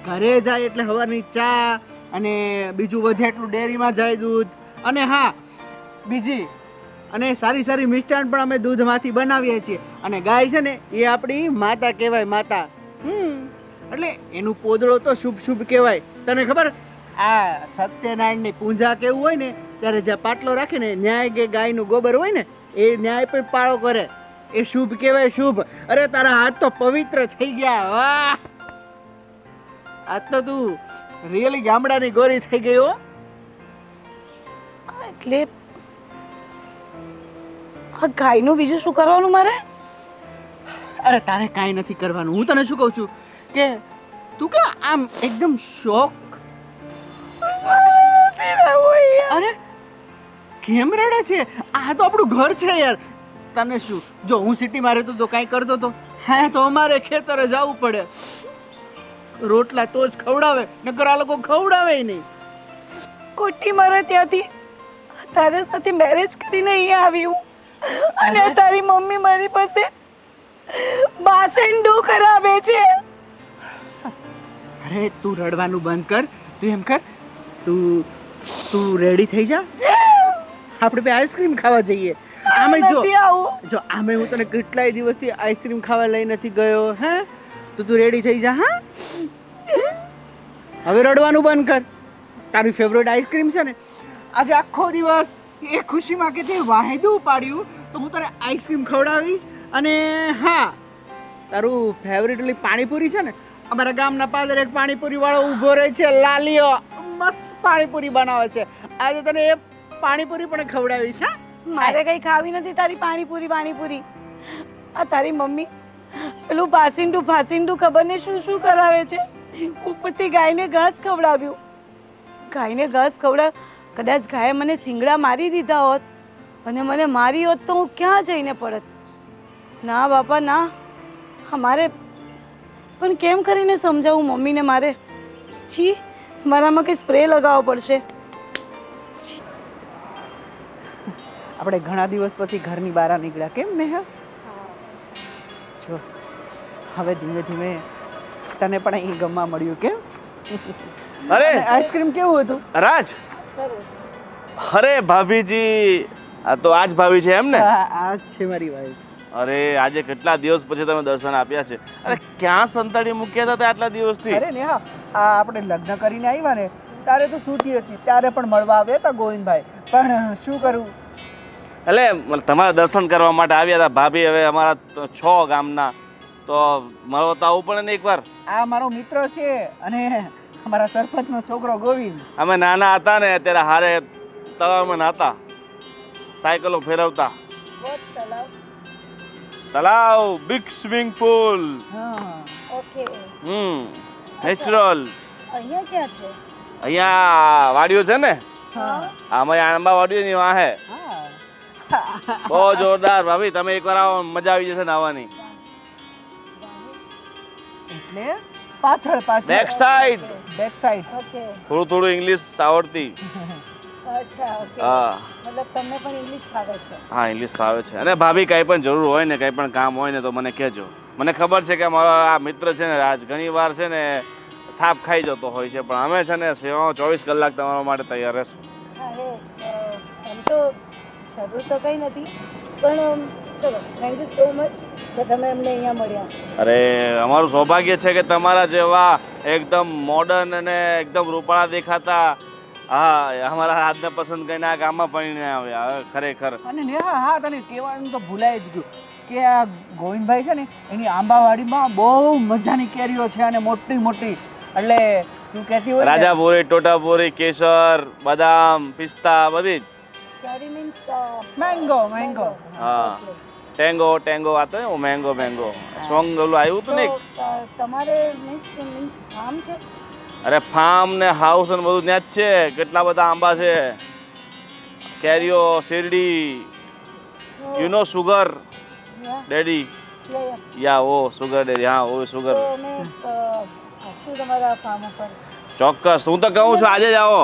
ઘરે જાય એટલે સવારની ચા, અને બીજું વધે એટલું ડેરીમાં જાય દૂધ. અને હા, બીજી અને સારી સારી મિષ્ટાન પણ અમે દૂધમાંથી બનાવીએ છીએ. અને ગાય છે ને એ આપણી માતા કહેવાય, માતા. એટલે એનું પોદળો તો શુભ શુભ કહેવાય. તને ખબર, આ સત્યનારાયણની પૂજા કેવું હોય ને ત્યારે જ્યાં પાટલો રાખે ને ન્યાય કે ગાયનું ગોબર હોય ને એ ન્યાય પણ પાળો કરે, એ શુભ કહેવાય, શુભ. અરે તારા હાથ તો પવિત્ર થઈ ગયા. વાહ, આજ તો તું રિયલી ગામડાની ગોરી થઈ ગઈ હો. એટલે આ ગાયનું બીજું શું કરવાનું મારે? અરે તારે કાંઈ નથી કરવાનું. હું તને શું કહું છું કે તું કે આમ એકદમ શોખ. અરે કેમ રડે છે? આ તો આપણું ઘર છે યાર. તને શું, જો હું સિટીમાં રહેતો તો કાંઈ કરતો તો, હા તો અમારે ખેતરે જવું પડે. રોટલા તો જ ખવડાવે, નકર આ લોકો ખવડાવે નહીં. કોટી મારે ત્યાંથી તારા સાથે મેરેજ કરીને અહીંયા આવી હું, અને તારી મમ્મી મારી પાસે બાસંડો કરાવે છે. અરે તું રડવાનું બંધ કર. તું એમ કર, તું રેડી થઈ જા, આપણે બે આઈસ્ક્રીમ ખાવા જઈએ. આમે જો આમે હું તને કેટલાય દિવસથી આઈસ્ક્રીમ ખાવા લઈ નથી ગયો. હે તો તું રેડી થઈ જા. હા હવે રડવાનું બંધ કર. તારી ફેવરેટ આઈસ્ક્રીમ છે ને, આજે આખો દિવસ એ ખુશીમાં કે તે વાયદું પાડ્યું તો હું તને આઈસ્ક્રીમ ખવડાવીશ. અને હા, તારું ફેવરેટ ઓલી પાણીપુરી છે ને, અમારા ગામના પાદર એક પાણીપુરી વાળો ઊભો રહે છે, લાલીઓ મસ્ત પાણીપુરી બનાવે છે. આજે તને એ પાણીપુરી પણ ખવડાવીશ. હા, મારે કઈ ખાવી નથી તારી પાણીપુરી. આ તારી મમ્મી પેલું ફાસિંડું ખબર ને શું શું કરાવે છે. ઉપરથી ગાયને ઘાસ ખવડાવ્યું. કદાચ ગાયે મને શિંગડા મારી દીધા હોત અને મને મારી હોત તો હું ક્યાં જઈને પડત? ના બાપા ના. અમારે પણ કેમ કરીને સમજાવું મમ્મીને? મારે છી, મારામાં કંઈ સ્પ્રે લગાવવો પડશે. આપણે ઘણા દિવસ પછી ઘરની બહાર નીકળ્યા, કેમ નેહા? જો હવે ધીમે ધીમે તને પણ અહીં ગમવા મળ્યું. કેમ? અરે આઈસ્ક્રીમ કેવું હતું રાજ? અરે ભાભીજી, આ તો આજ ભાભી છે એમ ને? આ છે મારી વાઈફ. અરે આજે કેટલા દિવસ પછી તમે દર્શન આપ્યા છે. અરે ક્યાં સંતાડી મૂક્યા હતા આટલા દિવસથી? અરે નેહા, આ આપણે લગ્ન કરીને આવ્યા ને ત્યારે તો સૂતી હતી, ત્યારે પણ મળવા આવ્યા હતા ગોવિંદભાઈ. પણ શું કરું, એટલે તમારા દર્શન કરવા માટે આવ્યા હતા ભાભી. હવે અમારા 6 ગામના તો મળવા તો આવવું પડે ને એકવાર. આ મારો મિત્ર છે અને અમારા સરપંચનો છોકરો ગોવિંદ. અમે નાના હતા ને ત્યારે હારે તળાવમાં નાતા, સાયકલો ફેરવતા. તળાવ, બિગ સ્વિમિંગ પુલ. હા ઓકે. નેચરલ. અહીંયા ક્યાં છે? અહીંયા વાડીઓ છે ને, હા આમાં આંબા વાડીઓ ની વાહે. હા બહુ જોરદાર ભાભી, તમે એકવાર આવો, મજા આવી જશે નાવાની. એટલે પાછળ back side. Back side. Okay. થોડું થોડું ઇંગ્લિશ આવડતી. અચ્છા ઓકે. હા મતલબ તમને પણ ઇંગ્લિશ ફાવે છે? હા, ઇંગ્લિશ ફાવે છે. અને ભાભી કંઈ પણ જરૂર હોય ને, કંઈ પણ કામ હોય ને તો મને કહેજો. મને ખબર છે કે મારો આ મિત્ર છે ને રાજ, ઘણી વાર છે ને થાપ ખાઈ જતો હોય છે, પણ અમે છે ને સેવામાં 24 કલાક તમારા માટે તૈયાર રહેશું. અરે એમ તો જરૂર તો કંઈ નથી, પણ ચલો થેન્ક યુ સો મચ કે તમે અમને અહીંયા મળ્યા. અરે અમારું સૌભાગ્ય છે કે તમારા જેવા એકદમ મોડર્ન અને એકદમ રૂપાળા દેખાતા અમારા હાથને પસંદ કરીને આ ગામમાં પડીને આવ્યા. હવે ખરેખર અને નેહા, હા તને કહેવાનું તો ભૂલાઈ જ ગયું કે આ ગોવિંદભાઈ છે ને એની આંબાવાડીમાં બહુ મજાની કેરીઓ છે અને મોટી મોટી. એટલે તું કહેતી હોય ને, રાજાપુરી, ટોટાપુરી, કેસર, બદામ, પિસ્તા, બધી જ. કેરી મીન્સ મેંગો મેંગો. હા, ટેંગો ટેંગો આ તો મેંગો મેંગો સોંગ ઓલું આવ્યું હતું ને. તમારે મીન્સ ફાર્મ છે? અરે ફાર્મ ને હાઉસ ને બધું ત્યાં જ છે. કેટલા બધા આંબા છે, કેરીઓ, શેરડી. You know sugar daddy? Yeah ઓ સુગર ડેડી. હા ઓ સુગર. તો અમે શું તમારા ફાર્મ ઉપર? ચોક્કસ, હું તો કહું છું આજે જ આવો.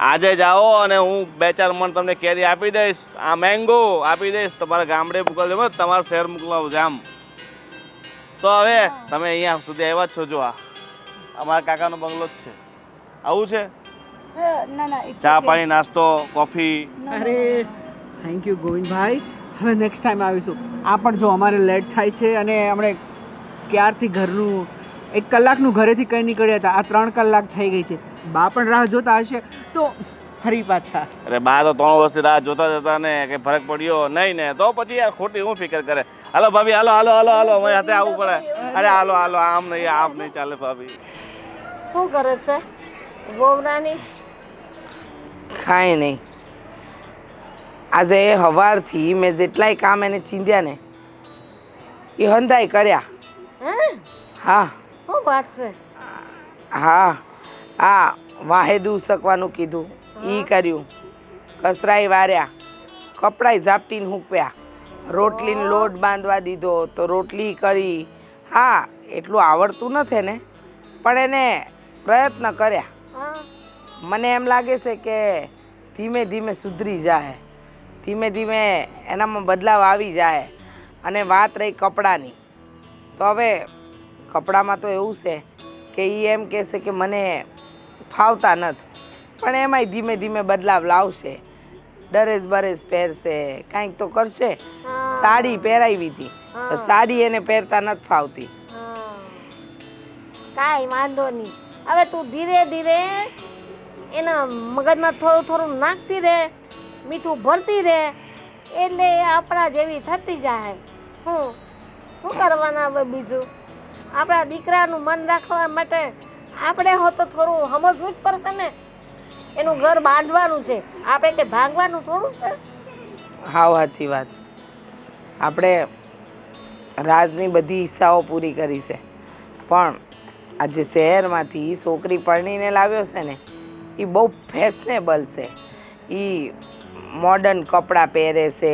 આજે જ આવો અને હું 2-4 મણ તમને કેરી આપી દઈશ, આ મેંગો આપી દઈશ. તમારા ગામડે મોકલજો, તમારા શહેર મોકલાવું છે આમ. તો હવે તમે અહીંયા સુધી આવ્યા જ છો. જો આ અમારા કાકાનો બંગલો જ છે. આવું છે? ના ના ચા પાણી, નાસ્તો, કોફી. અરે થેન્ક યુ ગોવિંદભાઈ. હવે નેક્સ્ટ ટાઈમ આવીશું. આ પણ જો અમારે લેટ થાય છે અને અમે ક્યારથી ઘરનું 1 કલાકનું ઘરેથી કંઈ નીકળ્યા હતા, આ 3 કલાક થઈ ગઈ છે. બા પણ રાહ જોતા હશે તો ફરી પાછા. અરે બા તો 3 વર્ષથી રાહ જોતા જતા ને કઈ ફરક પડ્યો નહીં ને, તો પછી આ ખોટી હું ફિકર કરે. હાલો ભાભી, હાલો હાલો હાલો હાલો, અમારી હાથે આવવું પડે. અરે હાલો હાલો, આમ નહીં ચાલે ભાભી. શું કરે છે ગોવરાની? કાંઈ નહીં. આજે સવારથી મેં જેટલાય કામ એને ચીંધ્યા ને એ હંધાઈ કર્યા. હે? હા શું વાત છે? હા, આ વાહેદું ઉસકવાનું કીધું એ કર્યું, કસરાઈ વાર્યા, કપડાય ઝાપટીને હૂકવ્યા, રોટલીને લોટ બાંધવા દીધો તો રોટલી કરી. હા, એટલું આવડતું નથી ને, પણ એને પ્રયત્ન કર્યા. હા મને એમ લાગે છે કે ધીમે ધીમે સુધરી જાય, ધીમે ધીમે એનામાં બદલાવ આવી જાય. અને વાત રહી કપડાની, તો હવે કપડામાં તો એવું છે કે એ એમ કહેશે કે મને ફાવતા નથી, પણ એમાંય ધીમે ધીમે બદલાવ લાવશે. ડરેસ બરેસ પહેરશે, કાંઈક તો કરશે. સાડી પહેરાવી હતી, તો સાડી એને પહેરતા નથી ફાવતી. કાંઈ વાંધો નહીં. હવે તું ધીરે ધીરે એના મગજમાં થોડું થોડું નાખતી રહે, મીઠું ભરતી રહે, એટલે એ આપણા જેવી થતી જાય. શું કરવાના હવે બીજું? આપણા દીકરાનું મન રાખવા માટે આપણે હો તો થોડું સમજવું જ પડશે ને. એનું ઘર બાંધવાનું છે, આપણે કે ભાંગવાનું થોડું છે. હાવ સાચી વાત. આપણે રાજની બધી ઈચ્છાઓ પૂરી કરી છે, પણ આજે શહેરમાંથી છોકરી પરણીને લાવ્યો છે ને એ બહુ ફેશનેબલ છે. એ મોડર્ન કપડાં પહેરે છે,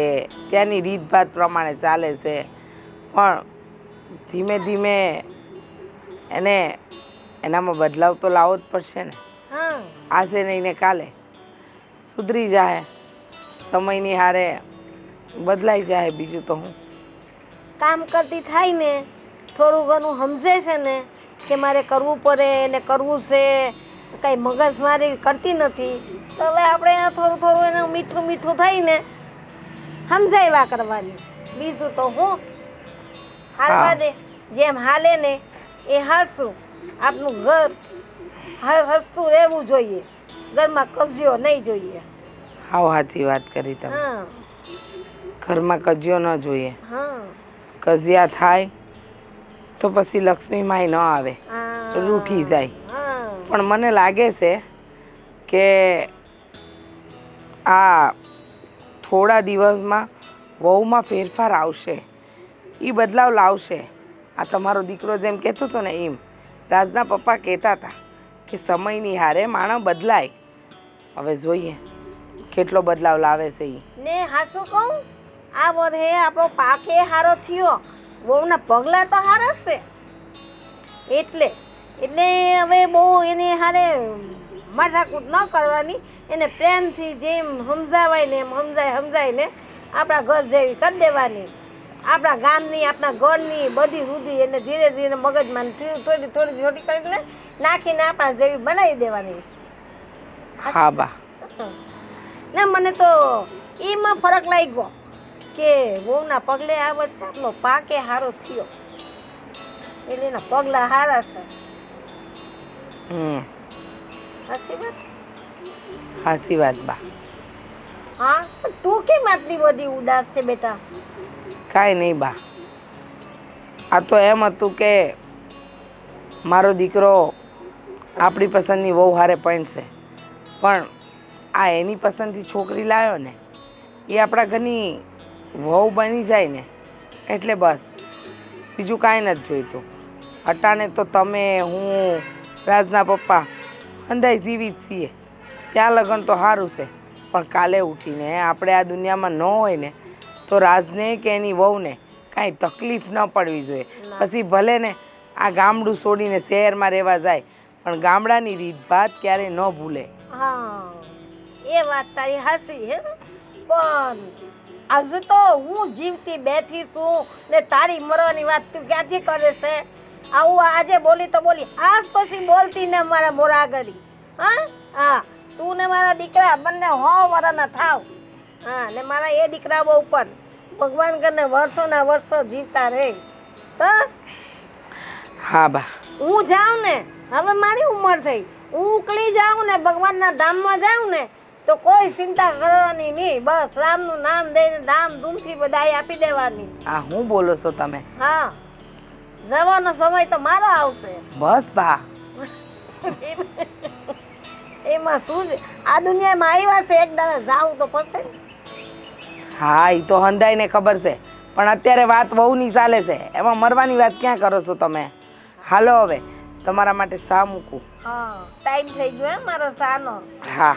ત્યાંની રીતભાત પ્રમાણે ચાલે છે, પણ ધીમે ધીમે એને એનામાં બદલાવ તો લાવવો જ પડશે ને. હા આજે નહીં ને કાલે સુધરી જાય, સમયની હારે બદલાઈ જાય. બીજું તો હું કામ કરતી થાય ને, થોડું ઘણું સમજે છે ને કે મારે કરવું પડે ને કરવું છે, કંઈ મગજમારી કરતી નથી, તો હવે આપણે આ થોડું થોડું એને મીઠું મીઠું થઈને સમજાવ્યા કરવાની. બીજું તો હું હાલવા દે, જેમ હાલે ને એ હાસું. આપનું ઘર હસતું રહેવું જોઈએ, ઘરમાં કજિયો નહીં જોઈએ. હાવ સાચી વાત કરી તમે. હા ઘરમાં કજિયો ન જોઈએ. હા કજિયા થાય તો પછી લક્ષ્મી માય ન આવે, રૂઠી જાય. પણ મને લાગે છે કે આ થોડા દિવસમાં વહુમાં ફેરફાર આવશે, એ બદલાવ લાવશે. આ તમારો દીકરો જેમ કહેતો હતો ને એમ રાજના પપ્પા કહેતા હતા કે સમયની હારે માણસ બદલાય. હવે જોઈએ કેટલો બદલાવ લાવે છે એ. ને હાસું કહું, આ વર્ષે આપણો પાકે હારો થયો, વહુના પગલા તો હારા છે. એટલે હવે બહુ એને હારે માથાકૂટ ન કરવાની, એને પ્રેમથી જેમ સમજાવાય ને એમ સમજાય ને આપણા ઘર જેવી કરી દેવાની. આપણા ગામની, આપણા ઘરની બધી રૂધી એને ધીરે ધીરે મગજમાં થોડી કરીને નાખીને આપણા જેવી બનાવી દેવાની. હા બા. ને મને તો એમાં ફરક લાગ્યો કે વહુના પગલે આ વર્ષે આપણો પાકે હારો થયો, એટલે એના પગલા હારા છે. સાચી વાત? સાચી વાત બા. હા, પણ તું કેમ આટલી બધી ઉદાસ છે બેટા? કાંઈ નહીં બા, આ તો એમ હતું કે મારો દીકરો આપણી પસંદની વહુ હારે પરણશે, પણ આ એની પસંદથી છોકરી લાવ્યો ને એ આપણા ઘરની વહુ બની જાય ને એટલે બસ, બીજું કાંઈ નથી જોઈતું. અટાણે તો તમે, હું, રાજના પપ્પા અંદાય જીવિત છીએ, ત્યાં લગન તો સારું છે. પણ કાલે ઉઠીને આપણે આ દુનિયામાં ન હોય ને તો રાજને કે એની વહુને કાંઈ તકલીફ ન પડવી જોઈએ. પછી ભલે ને આ ગામડું છોડીને શહેરમાં રહેવા જાય, પણ ગામડાની રીતભાત ક્યારે ન ભૂલે. હા, એ વાત તારી હાસી હે, પણ આજે તો હું જીવતી બેઠી છું ને તારી મરવાની વાત તું ક્યાંથી કરે છે? આવું આજે બોલી તો બોલી, આજ પછી બોલતી ને મારા મોરા આગળ. હા, તું ને મારા દીકરા બંને 100 વર્ષના થાવ. હા, ને મારા એ દીકરા બહુ પણ ભગવાન કરીને વર્ષોના વર્ષો જીવતા રહે. તો હા બા. હું જાઉં ને, હવે મારી ઉંમર થઈ, હું ઉકળી જાઉં ને ભગવાનના ધામમાં જાઉં ને તો કોઈ ચિંતા કરવાની નહીં. બસ રામનું નામ દઈને ધામધૂમથી બધાય આપી દેવાની. આ હું બોલો છો તમે? હા, જવાનો સમય તો મારો આવશે. બસ બા. એમાં શું છે, આ દુનિયામાં આવ્યા છે, એક દાડે જાવું તો પડશે ને. હા, એ તો હંધાઈને ખબર છે, પણ અત્યારે વાત વહુની ચાલે છે, એમાં મરવાની વાત ક્યાં કરો છો તમે? હાલો હવે તમારા માટે સા મૂકું. હા, ટાઈમ થઈ ગયો હે મારો સાનો. હા,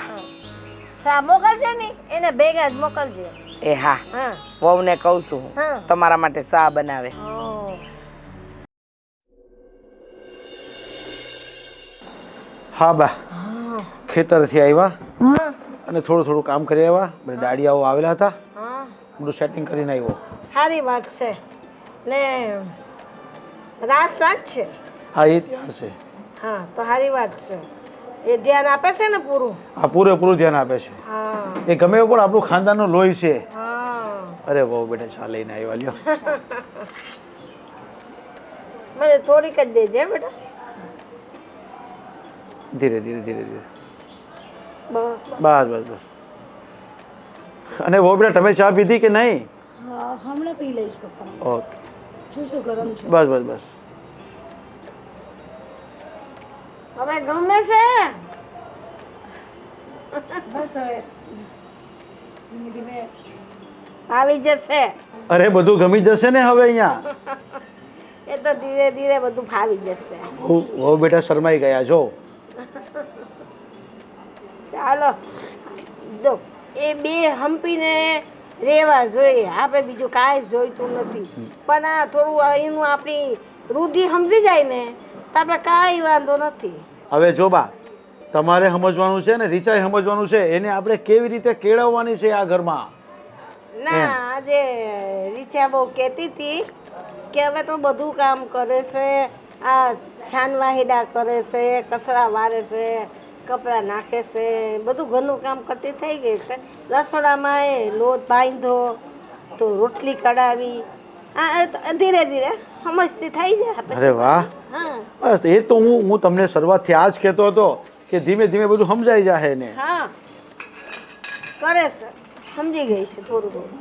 સા મોકલજે ને, એને ભેગા જ મોકલજે. એ હા, હા વહુને કહું છું હા. તમારા માટે સા બનાવે. હા બા, ખેતરથી આવ્યા અને થોડું કામ કરી આવ્યા. બધા દાડિયાઓ આવેલા હતા, બધું સેટિંગ કરીને આવ્યો. સારી વાત છે ને, રાસ્તા જ છે. હા, એ ત્યાં છે. હા, તો સારી વાત છે. એ ધ્યાન આપે છે ને પૂરું? હા, પૂરેપૂરું ધ્યાન આપે છે. હા એ ગમે પણ આપણું ખાનદાનનું લોહી છે. હા. અરે બહુ બેટા, ચા લઈને આવ્યા લ્યો. મને થોડીક જ દેજે બેટા. ધીરે ધીરે ધીરે ધીરે. બસ બસ બસ બસ. અને બહુ બેટા, તમે ચા પીધી કે નહીં? હમણાં પી લઈશ પપ્પા. ઓકે, શું ગરમ છે? બસ બસ બસ. હવે ગમે છે. બસ હવે ધીમે ધીમે આવી જશે. અરે બધું ગમી જશે ને હવે અહીંયા. એ તો ધીરે ધીરે બધું ફાવી જશે. બહુ બેટા શરમાઈ ગયા છો. ચાલો, જો એ બે હંપીને રેવા જોઈએ, આપણે બીજું કાંઈ જોઈતું નથી. પણ આ થોડું એનું આપણી રૂઢિ સમજી જાય ને તો આપણે કાંઈ વાંધો નથી. હવે જો બા, તમારે સમજવાનું છે ને રીચાએ સમજવાનું છે, એને આપણે કેવી રીતે કેળવવાની છે આ ઘરમાં. ના, આજે રીચા બહુ કહેતી હતી કે હવે તો બધું કામ કરે છે, આ છાનવાહિડા કરે છે, કચરા વારે છે, કપડાં નાખે છે, બધું ઘરનું કામ કરતી થઈ ગઈ છે. રસોડામાં એ લોટ બાંધ્યો તો રોટલી કઢાવી, આ ધીરે ધીરે સમજતી થઈ જાય. અરે વાહ. હા બસ એ તો હું તમને શરૂઆતથી આ જ કહેતો હતો કે ધીમે ધીમે બધું સમજાઈ જાય ને. હા, કરે છે, સમજી ગઈ છે થોડું થોડું.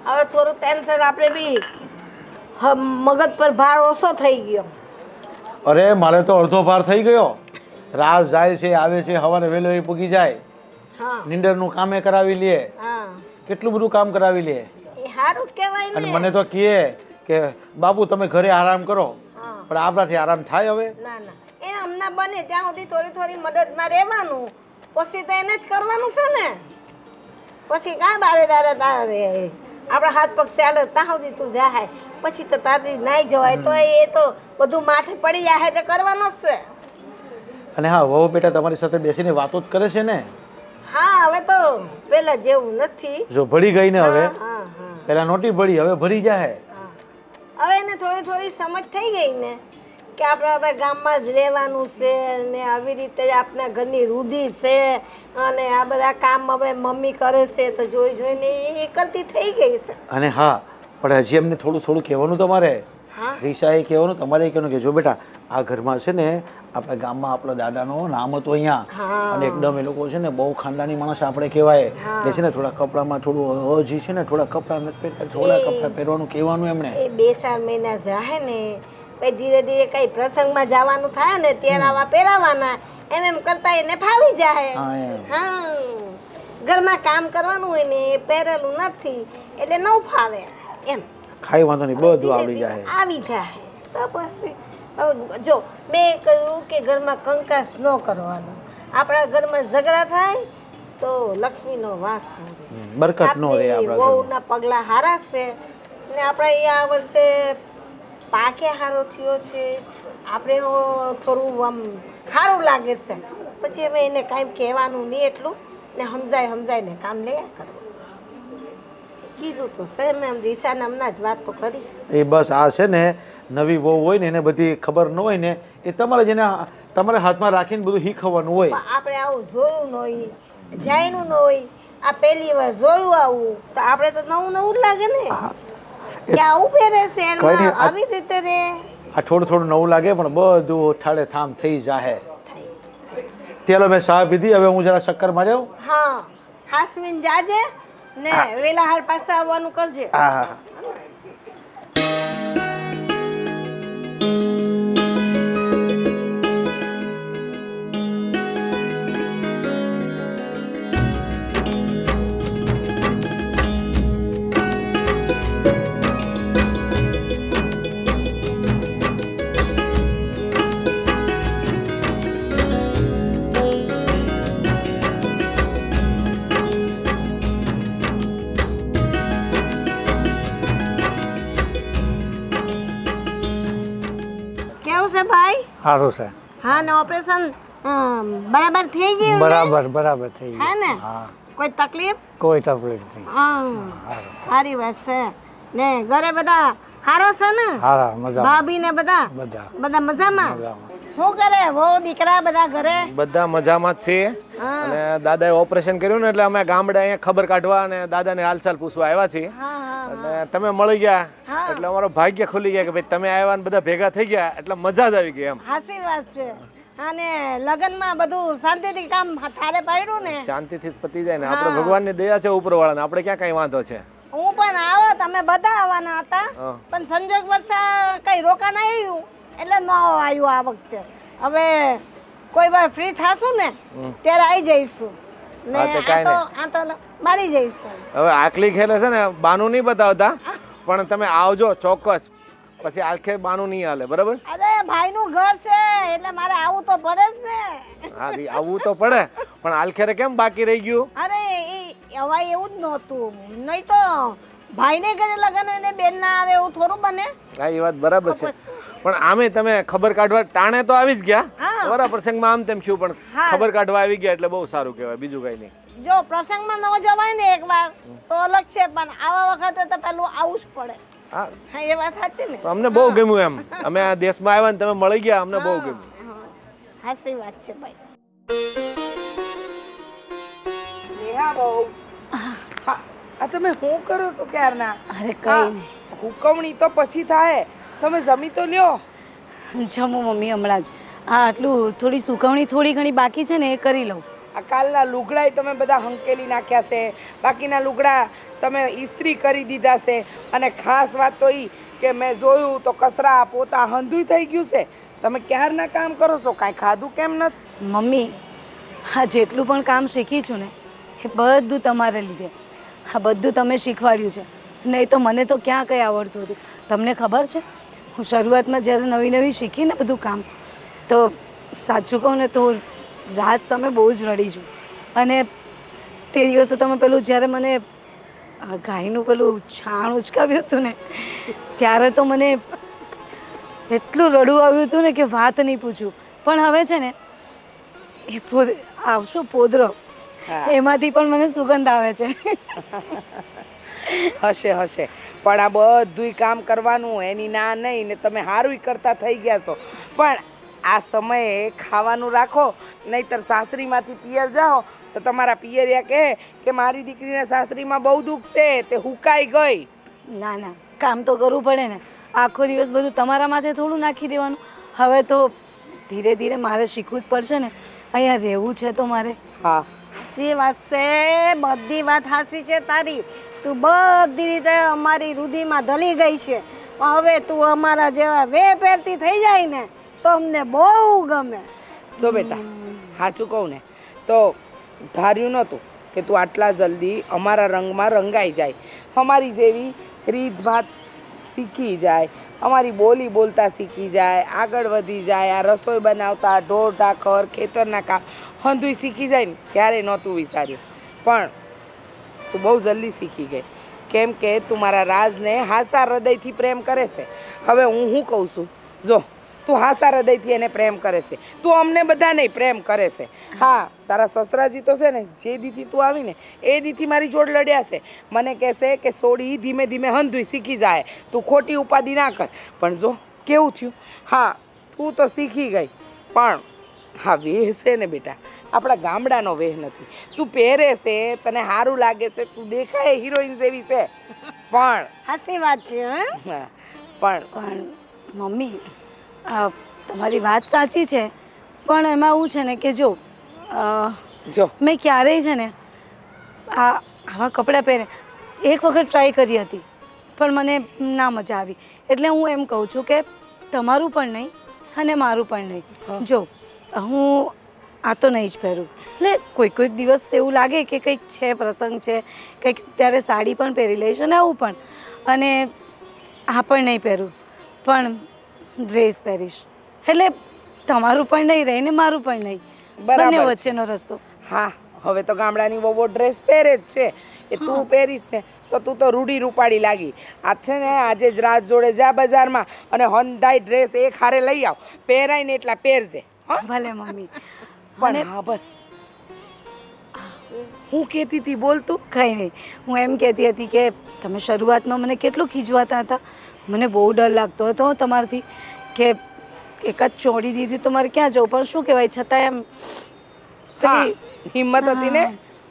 હવે થોડું ટેન્શન આપણે બી મગજ પર ભાર ઓછો થઈ ગયો. અરે મારે તો અડધો ભાર થઈ ગયો. રાત જાય છે, આવે છે, સવારે વહેલો એ પૂગી જાય, હા નીંદરનું કામે કરાવી લે, હા કેટલું બધું કામ કરાવી લે. એ સારું કહેવાય અને ને. મને તો કહે કે બાપુ તમે ઘરે આરામ કરો, હા પણ આપણાથી આરામ થાય હવે? ના ના એ હમણાં બને ત્યાં સુધી થોડી થોડી મદદમાં રહેવાનું, પછી તો એને જ કરવાનું છે ને. પછી કાં બારે દારે તારે આપણા હાથ પગ ચાલે ત્યાં સુધી તું જાય, પછી તો તારથી નાઈ જવાય તો એ તો બધું માથે પડી જાય તો કરવાનો જ છે. અને હા, વહુ બેટા તમારી સાથે બેસીને વાતો જ કરે છે ને? હા હવે તો પેલા જેવું નથી. જો ભળી ગઈ ને હવે, હા હા પેલા નહોતી ભળી, હવે ભરી જાય. હા હવે એને થોડી થોડી સમજ થઈ ગઈ ને કે આપણે હવે ગામમાં જ રહેવાનું છે ને આવી રીતે જ આપણા ઘરની રૂઢી છે અને આ બધા કામ હવે મમ્મી કરે છે તો જોઈ જોઈને એ કરતી થઈ ગઈ છે. અને હા, પણ હજી એમને થોડું થોડું કહેવાનું તમારે. હા રીસાએ કહેવાનું, તમારે કહેવાનું કે જો બેટા આ ઘરમાં છે ને આપણા ગામમાં આપણા દાદાનું નામ હતું અહીંયા, હા અને એકદમ એ લોકો છે ને બહુ ખાનદાની માણસ આપણે કહેવાય. હા. એટલે છે ને થોડા કપડામાં થોડું હજી છે ને થોડા કપડાં નથી પહેરતા, થોડા કપડાં પહેરવાનું કહેવાનું એમણે. એ 2-4 મહિના જાય ને પછી ધીરે ધીરે કઈ પ્રસંગમાં જવાનું થાય ને ત્યારે આવા પહેરાવાના, એમ એમ કરતા એને ફાવી જાય. હા એમ. હા ઘરમાં કામ કરવાનું હોય ને એ પહેરેલું નથી એટલે ન ફાવે એમ. ખાઈ વાંધો નહીં, બધું ધીરે આવડી ધીરે જાય. આવી જાય તો પછી હવે જો મેં કહ્યું કે ઘરમાં કંકાસ ન કરવાનો. આપણા ઘરમાં ઝઘડા થાય તો લક્ષ્મીનો વાસ ન રહે, બરકત નો રહે આપણા ઘરમાં. વહુના પગલા હારા છે ને આપણે અહીંયા આ વર્ષે પાકે હારો થયો છે, આપણે થોડું આમ સારું લાગે છે. પછી હવે એને કાંઈ કહેવાનું નહીં એટલું ને સમજાઈને કામ લે કરવું. કીધું તો છે મેં દિશાને હમણાં જ વાત તો કરી. એ બસ આ છે ને નવી વહુ હોય ને એને બધી ખબર ન હોય ને, એ તમારે જેને તમારે હાથમાં રાખીને બધું શીખવવાનું હોય. પણ આપણે આવું જોયું ન હોય, જાણ્યું ન હોય, આ પહેલી વાર જોયું આવું તો આપણે તો નવું નવું જ લાગે ને કે આવું પહેરે કઈ શહેરમાં નહીં, આવી રીતે રે. આ થોડું થોડું નવું લાગે પણ બધું ઠાડે થામ થઈ જાહે. ચાલો મેં ચા પીધી, હવે હું જરા શક્કર માર્યો. હા હાસવીન જાજે ને વેલા હાર પાસે આવવાનું કરજે. હા હા. કેવું છે ભાઈ? સારું છે, હા ને ઓપરેશન બરાબર થઈ ગયું ને? બરાબર થઈ હે ને હા, કોઈ તકલીફ? કોઈ તકલીફ નહીં. હા સારી વાત છે ને. ઘરે બધા સારા છે ને? સારા મજા ભાભી ને બધા બધા બધા મજામાં? શું કરે વહુ દીકરા બધા ઘરે? બધા મજામાં જ છીએ. હા અને દાદાએ ઓપરેશન કર્યું ને એટલે અમે ગામડે અહીંયા ખબર કાઢવા અને દાદાને હાલચાલ પૂછવા આવ્યા છીએ. હા હા અને તમે મળી ગયા હા. એટલે અમારો ભાગ્ય ખુલી ગયા કે ભાઈ તમે આવ્યા ને બધા ભેગા થઈ ગયા એટલે મજા જ આવી ગઈ એમ. સાચી વાત છે. અને લગનમાં બધું શાંતિથી કામ થારે પાડ્યું ને? શાંતિથી જ પતી જાય ને. આપણે ભગવાનની દયા છે ઉપરવાળાને, આપણે ક્યાં કઈ વાંધો છે. હું પણ આવો, તમે બધા આવવાના હતા હા. પણ સંજોગ વર્ષા કઈ રોકાણ આવ્યું એટલે ન આવ્યું આ વખતે. હવે કોઈ વાર ફ્રી થાશું ને ત્યારે આવી જઈશું ને. હા, તો કાંઈ આ તો મારી જઈશું. હવે આખલી ખેલે છે ને બાનું નહીં બતાવતા, પણ તમે આવજો ચોક્કસ. પછી આખે બાનું નહીં હાલે, બરાબર? અરે ભાઈનું ઘર છે એટલે મારે આવવું તો પડે જ ને. હા દી, આવવું તો પડે, પણ આલખેરે કેમ બાકી રહી ગયું? અરે એ હવે એવું જ નહોતું, નહીં તો ભાઈને ઘરે લગન હોય ને બેન ના આવે એવું થોડું બને. હા એ વાત બરાબર છે, પણ આમે તમે ખબર કાઢવા ટાણે તો આવી જ ગયા. હા. બરાબર, પ્રસંગમાં આમ તેમ થયું પણ હા. ખબર કાઢવા આવી ગયા એટલે બહુ સારું કહેવાય, બીજું કઈ નહીં. જો પ્રસંગમાં ન જવાય ને એકવાર તો અલગ છે, પણ આવા વખતે તો પેલું આવવું જ પડે. હા, હા એ વાત સાચી ને. તો અમને બહુ ગમ્યું એમ. અમે આ દેશમાં આવ્યા ને તમે મળી ગયા, અમને બહુ ગમ્યું. સાચી વાત છે ભાઈ. હા, આ તમે શું કરો છો ક્યારના? અરે હા, કઈ હુકવણી તો પછી થાય, તમે જમી તો લ્યો. જમો મમ્મી હમણાં જ. હા આટલું થોડી સુકવણી થોડી ઘણી બાકી છે ને એ કરી લઉં. આ કાલના લુગડાય તમે બધા હંકેલી નાખ્યા છે, બાકીના લુગડા તમે ઇસ્ત્રી કરી દીધા છે. અને ખાસ વાત તો એ કે મેં જોયું તો કચરા પોતા હંધુય થઈ ગયું છે. તમે ક્યારના કામ કરો છો, કાંઈ ખાધું કેમ નથી? મમ્મી, આ જેટલું પણ કામ શીખી છું ને એ બધું તમારે લીધે. આ બધું તમે શીખવાડ્યું છે, નહીં તો મને તો ક્યાં કંઈ આવડતું હતું. તમને ખબર છે, હું શરૂઆતમાં જ્યારે નવી નવી શીખી ને બધું કામ, તો સાચું કહું ને તો રાત સામે બહુ જ રડી છું. અને તે દિવસે તમે પેલું જ્યારે મને ગાયનું પેલું છાણ ઉચકાવ્યું હતું ને, ત્યારે તો મને એટલું રડવું આવ્યું હતું ને કે વાત નહીં પૂછું. પણ હવે છે ને એ આવશો પોદરો, એમાંથી પણ મને સુગંધ આવે છે. હશે હશે, પણ આ બધુંય કામ કરવાનું એની ના નહીં ને તમે સારું કરતા થઈ ગયા છો. પણ આ સમયે ખાવાનું રાખો, નહીંતર સાસરીમાંથી પિયર જાઓ તો તમારા પિયરિયા કહે કે મારી દીકરીને સાસરીમાં બહુ દુઃખ છે, તે હુકાઈ ગઈ. ના ના, કામ તો કરવું પડે ને. આખો દિવસ બધું તમારા માથે થોડું નાખી દેવાનું. હવે તો ધીરે ધીરે મારે શીખવું જ પડશે ને. અહીંયા રહેવું છે તો મારે. હા, સાચી વાત છે, બધી વાત સાચી છે તારી. તું બધી રીતે અમારી રૂઢિમાં ઢળી ગઈ છે. હવે તું અમારા જેવા વે પહેરતી થઈ જાય ને તો અમને બહુ ગમે. જો બેટા, સાચું કહું ને તો ધાર્યું નહોતું કે તું આટલા જલ્દી અમારા રંગમાં રંગાઈ જાય, અમારી જેવી રીત ભાત શીખી જાય, અમારી બોલી બોલતા શીખી જાય, આગળ વધી જાય, આ રસોઈ બનાવતા, ઢોર ઢાખર, ખેતરના કામ હંધુય શીખી જાય ને ત્યારે નહોતું વિચાર્યું. પણ તું બહુ જલ્દી શીખી ગઈ, કેમ કે તું મારા રાજને હાસા હૃદયથી પ્રેમ કરે છે. હવે હું શું કહું છું, જો તું હાસા હૃદયથી એને પ્રેમ કરે છે, તું અમને બધાને પ્રેમ કરે છે. હા, તારા સસરાજી તો છે ને જે દીથી તું આવીને એ દીથી મારી જોડ લડ્યા છે. મને કહેશે કે સોડી ધીમે ધીમે હંધુય શીખી જાય, તું ખોટી ઉપાધિ ના કર. પણ જો કેવું થયું, હા તું તો શીખી ગઈ, પણ હા વેહ છે ને બેટા, આપણા ગામડાનો વેહ નથી. તું પહેરે છે, તને સારું લાગે છે, તું દેખાય હિરોઈન જેવી છે, પણ સાચી વાત છે. હા, પણ પણ મમ્મી, તમારી વાત સાચી છે, પણ એમાં એવું છે ને કે જો જો મેં ક્યારેય છે ને આવા કપડાં પહેરે એક વખત ટ્રાય કરી હતી, પણ મને ના મજા આવી. એટલે હું એમ કહું છું કે તમારું પણ નહીં અને મારું પણ નહીં. જો હું આ તો નહીં જ પહેરું. એટલે કોઈક દિવસ એવું લાગે કે કંઈક છે, પ્રસંગ છે કંઈક, ત્યારે સાડી પણ પહેરી લઈશ અને આવું પણ. અને આ પણ નહીં પહેરું, પણ ડ્રેસ પહેરીશ. એટલે તમારું પણ નહીં રહે ને મારું પણ નહીં, બંને વચ્ચેનો રસ્તો. હા, હવે તો ગામડાની વહુઓ ડ્રેસ પહેરે જ છે. એ તું પહેરીશ ને તો તું તો રૂડી રૂપાડી લાગી. આ છે ને આજે જ રાત જોડે જા બજારમાં અને હંધાઈ ડ્રેસ એક હારે લઈ આવ, પહેરાય ને એટલા પહેરજે. ભલે મમ્મી. પણ હા બસ, હું કહેતી હતી બોલતું. કંઈ નહીં, હું એમ કહેતી હતી કે તમે શરૂઆતમાં મને કેટલું ખીજવાતા હતા. મને બહુ ડર લાગતો હતો તમારાથી કે એક જ છોડી દીધી તો મારે ક્યાં જવું. પણ શું કહેવાય, છતાં એમ હા, હિંમત હતી ને,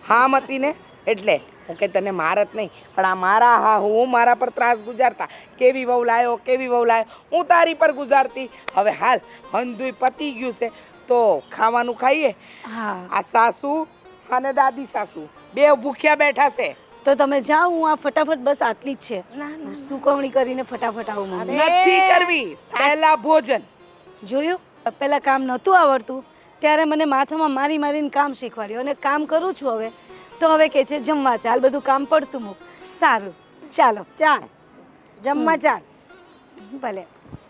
હામ હતી ને, એટલે હું કે તને મારત નહીં, પણ આ મારા હા હું મારા પર ત્રાસ ગુજારતા, કેવી વહુ લાયો કેવી વહુ લાયો, હું તારી પર ગુજારતી. હવે હાલ હંધુય પતી ગયું છે તો ખાવાનું ખાઈએ. હા, આ સાસુ અને દાદી સાસુ બે ભૂખ્યા બેઠા છે. તો તમે જાઓ, હું આ ફટાફટ બસ આટલી જ છે, સુકવણી કરીને ફટાફટ આવું. મમ્મી નથી કરવી, પહેલા ભોજન. જોયું, પહેલાં કામ નહોતું આવડતું ત્યારે મને માથામાં મારી મારીને કામ શીખવાડ્યું, અને કામ કરું છું હવે તો હવે કે છે જમવા ચાલ, બધું કામ પડતું મૂક. સારું, ચાલો ચાલ જમવા ચાલ. ભલે.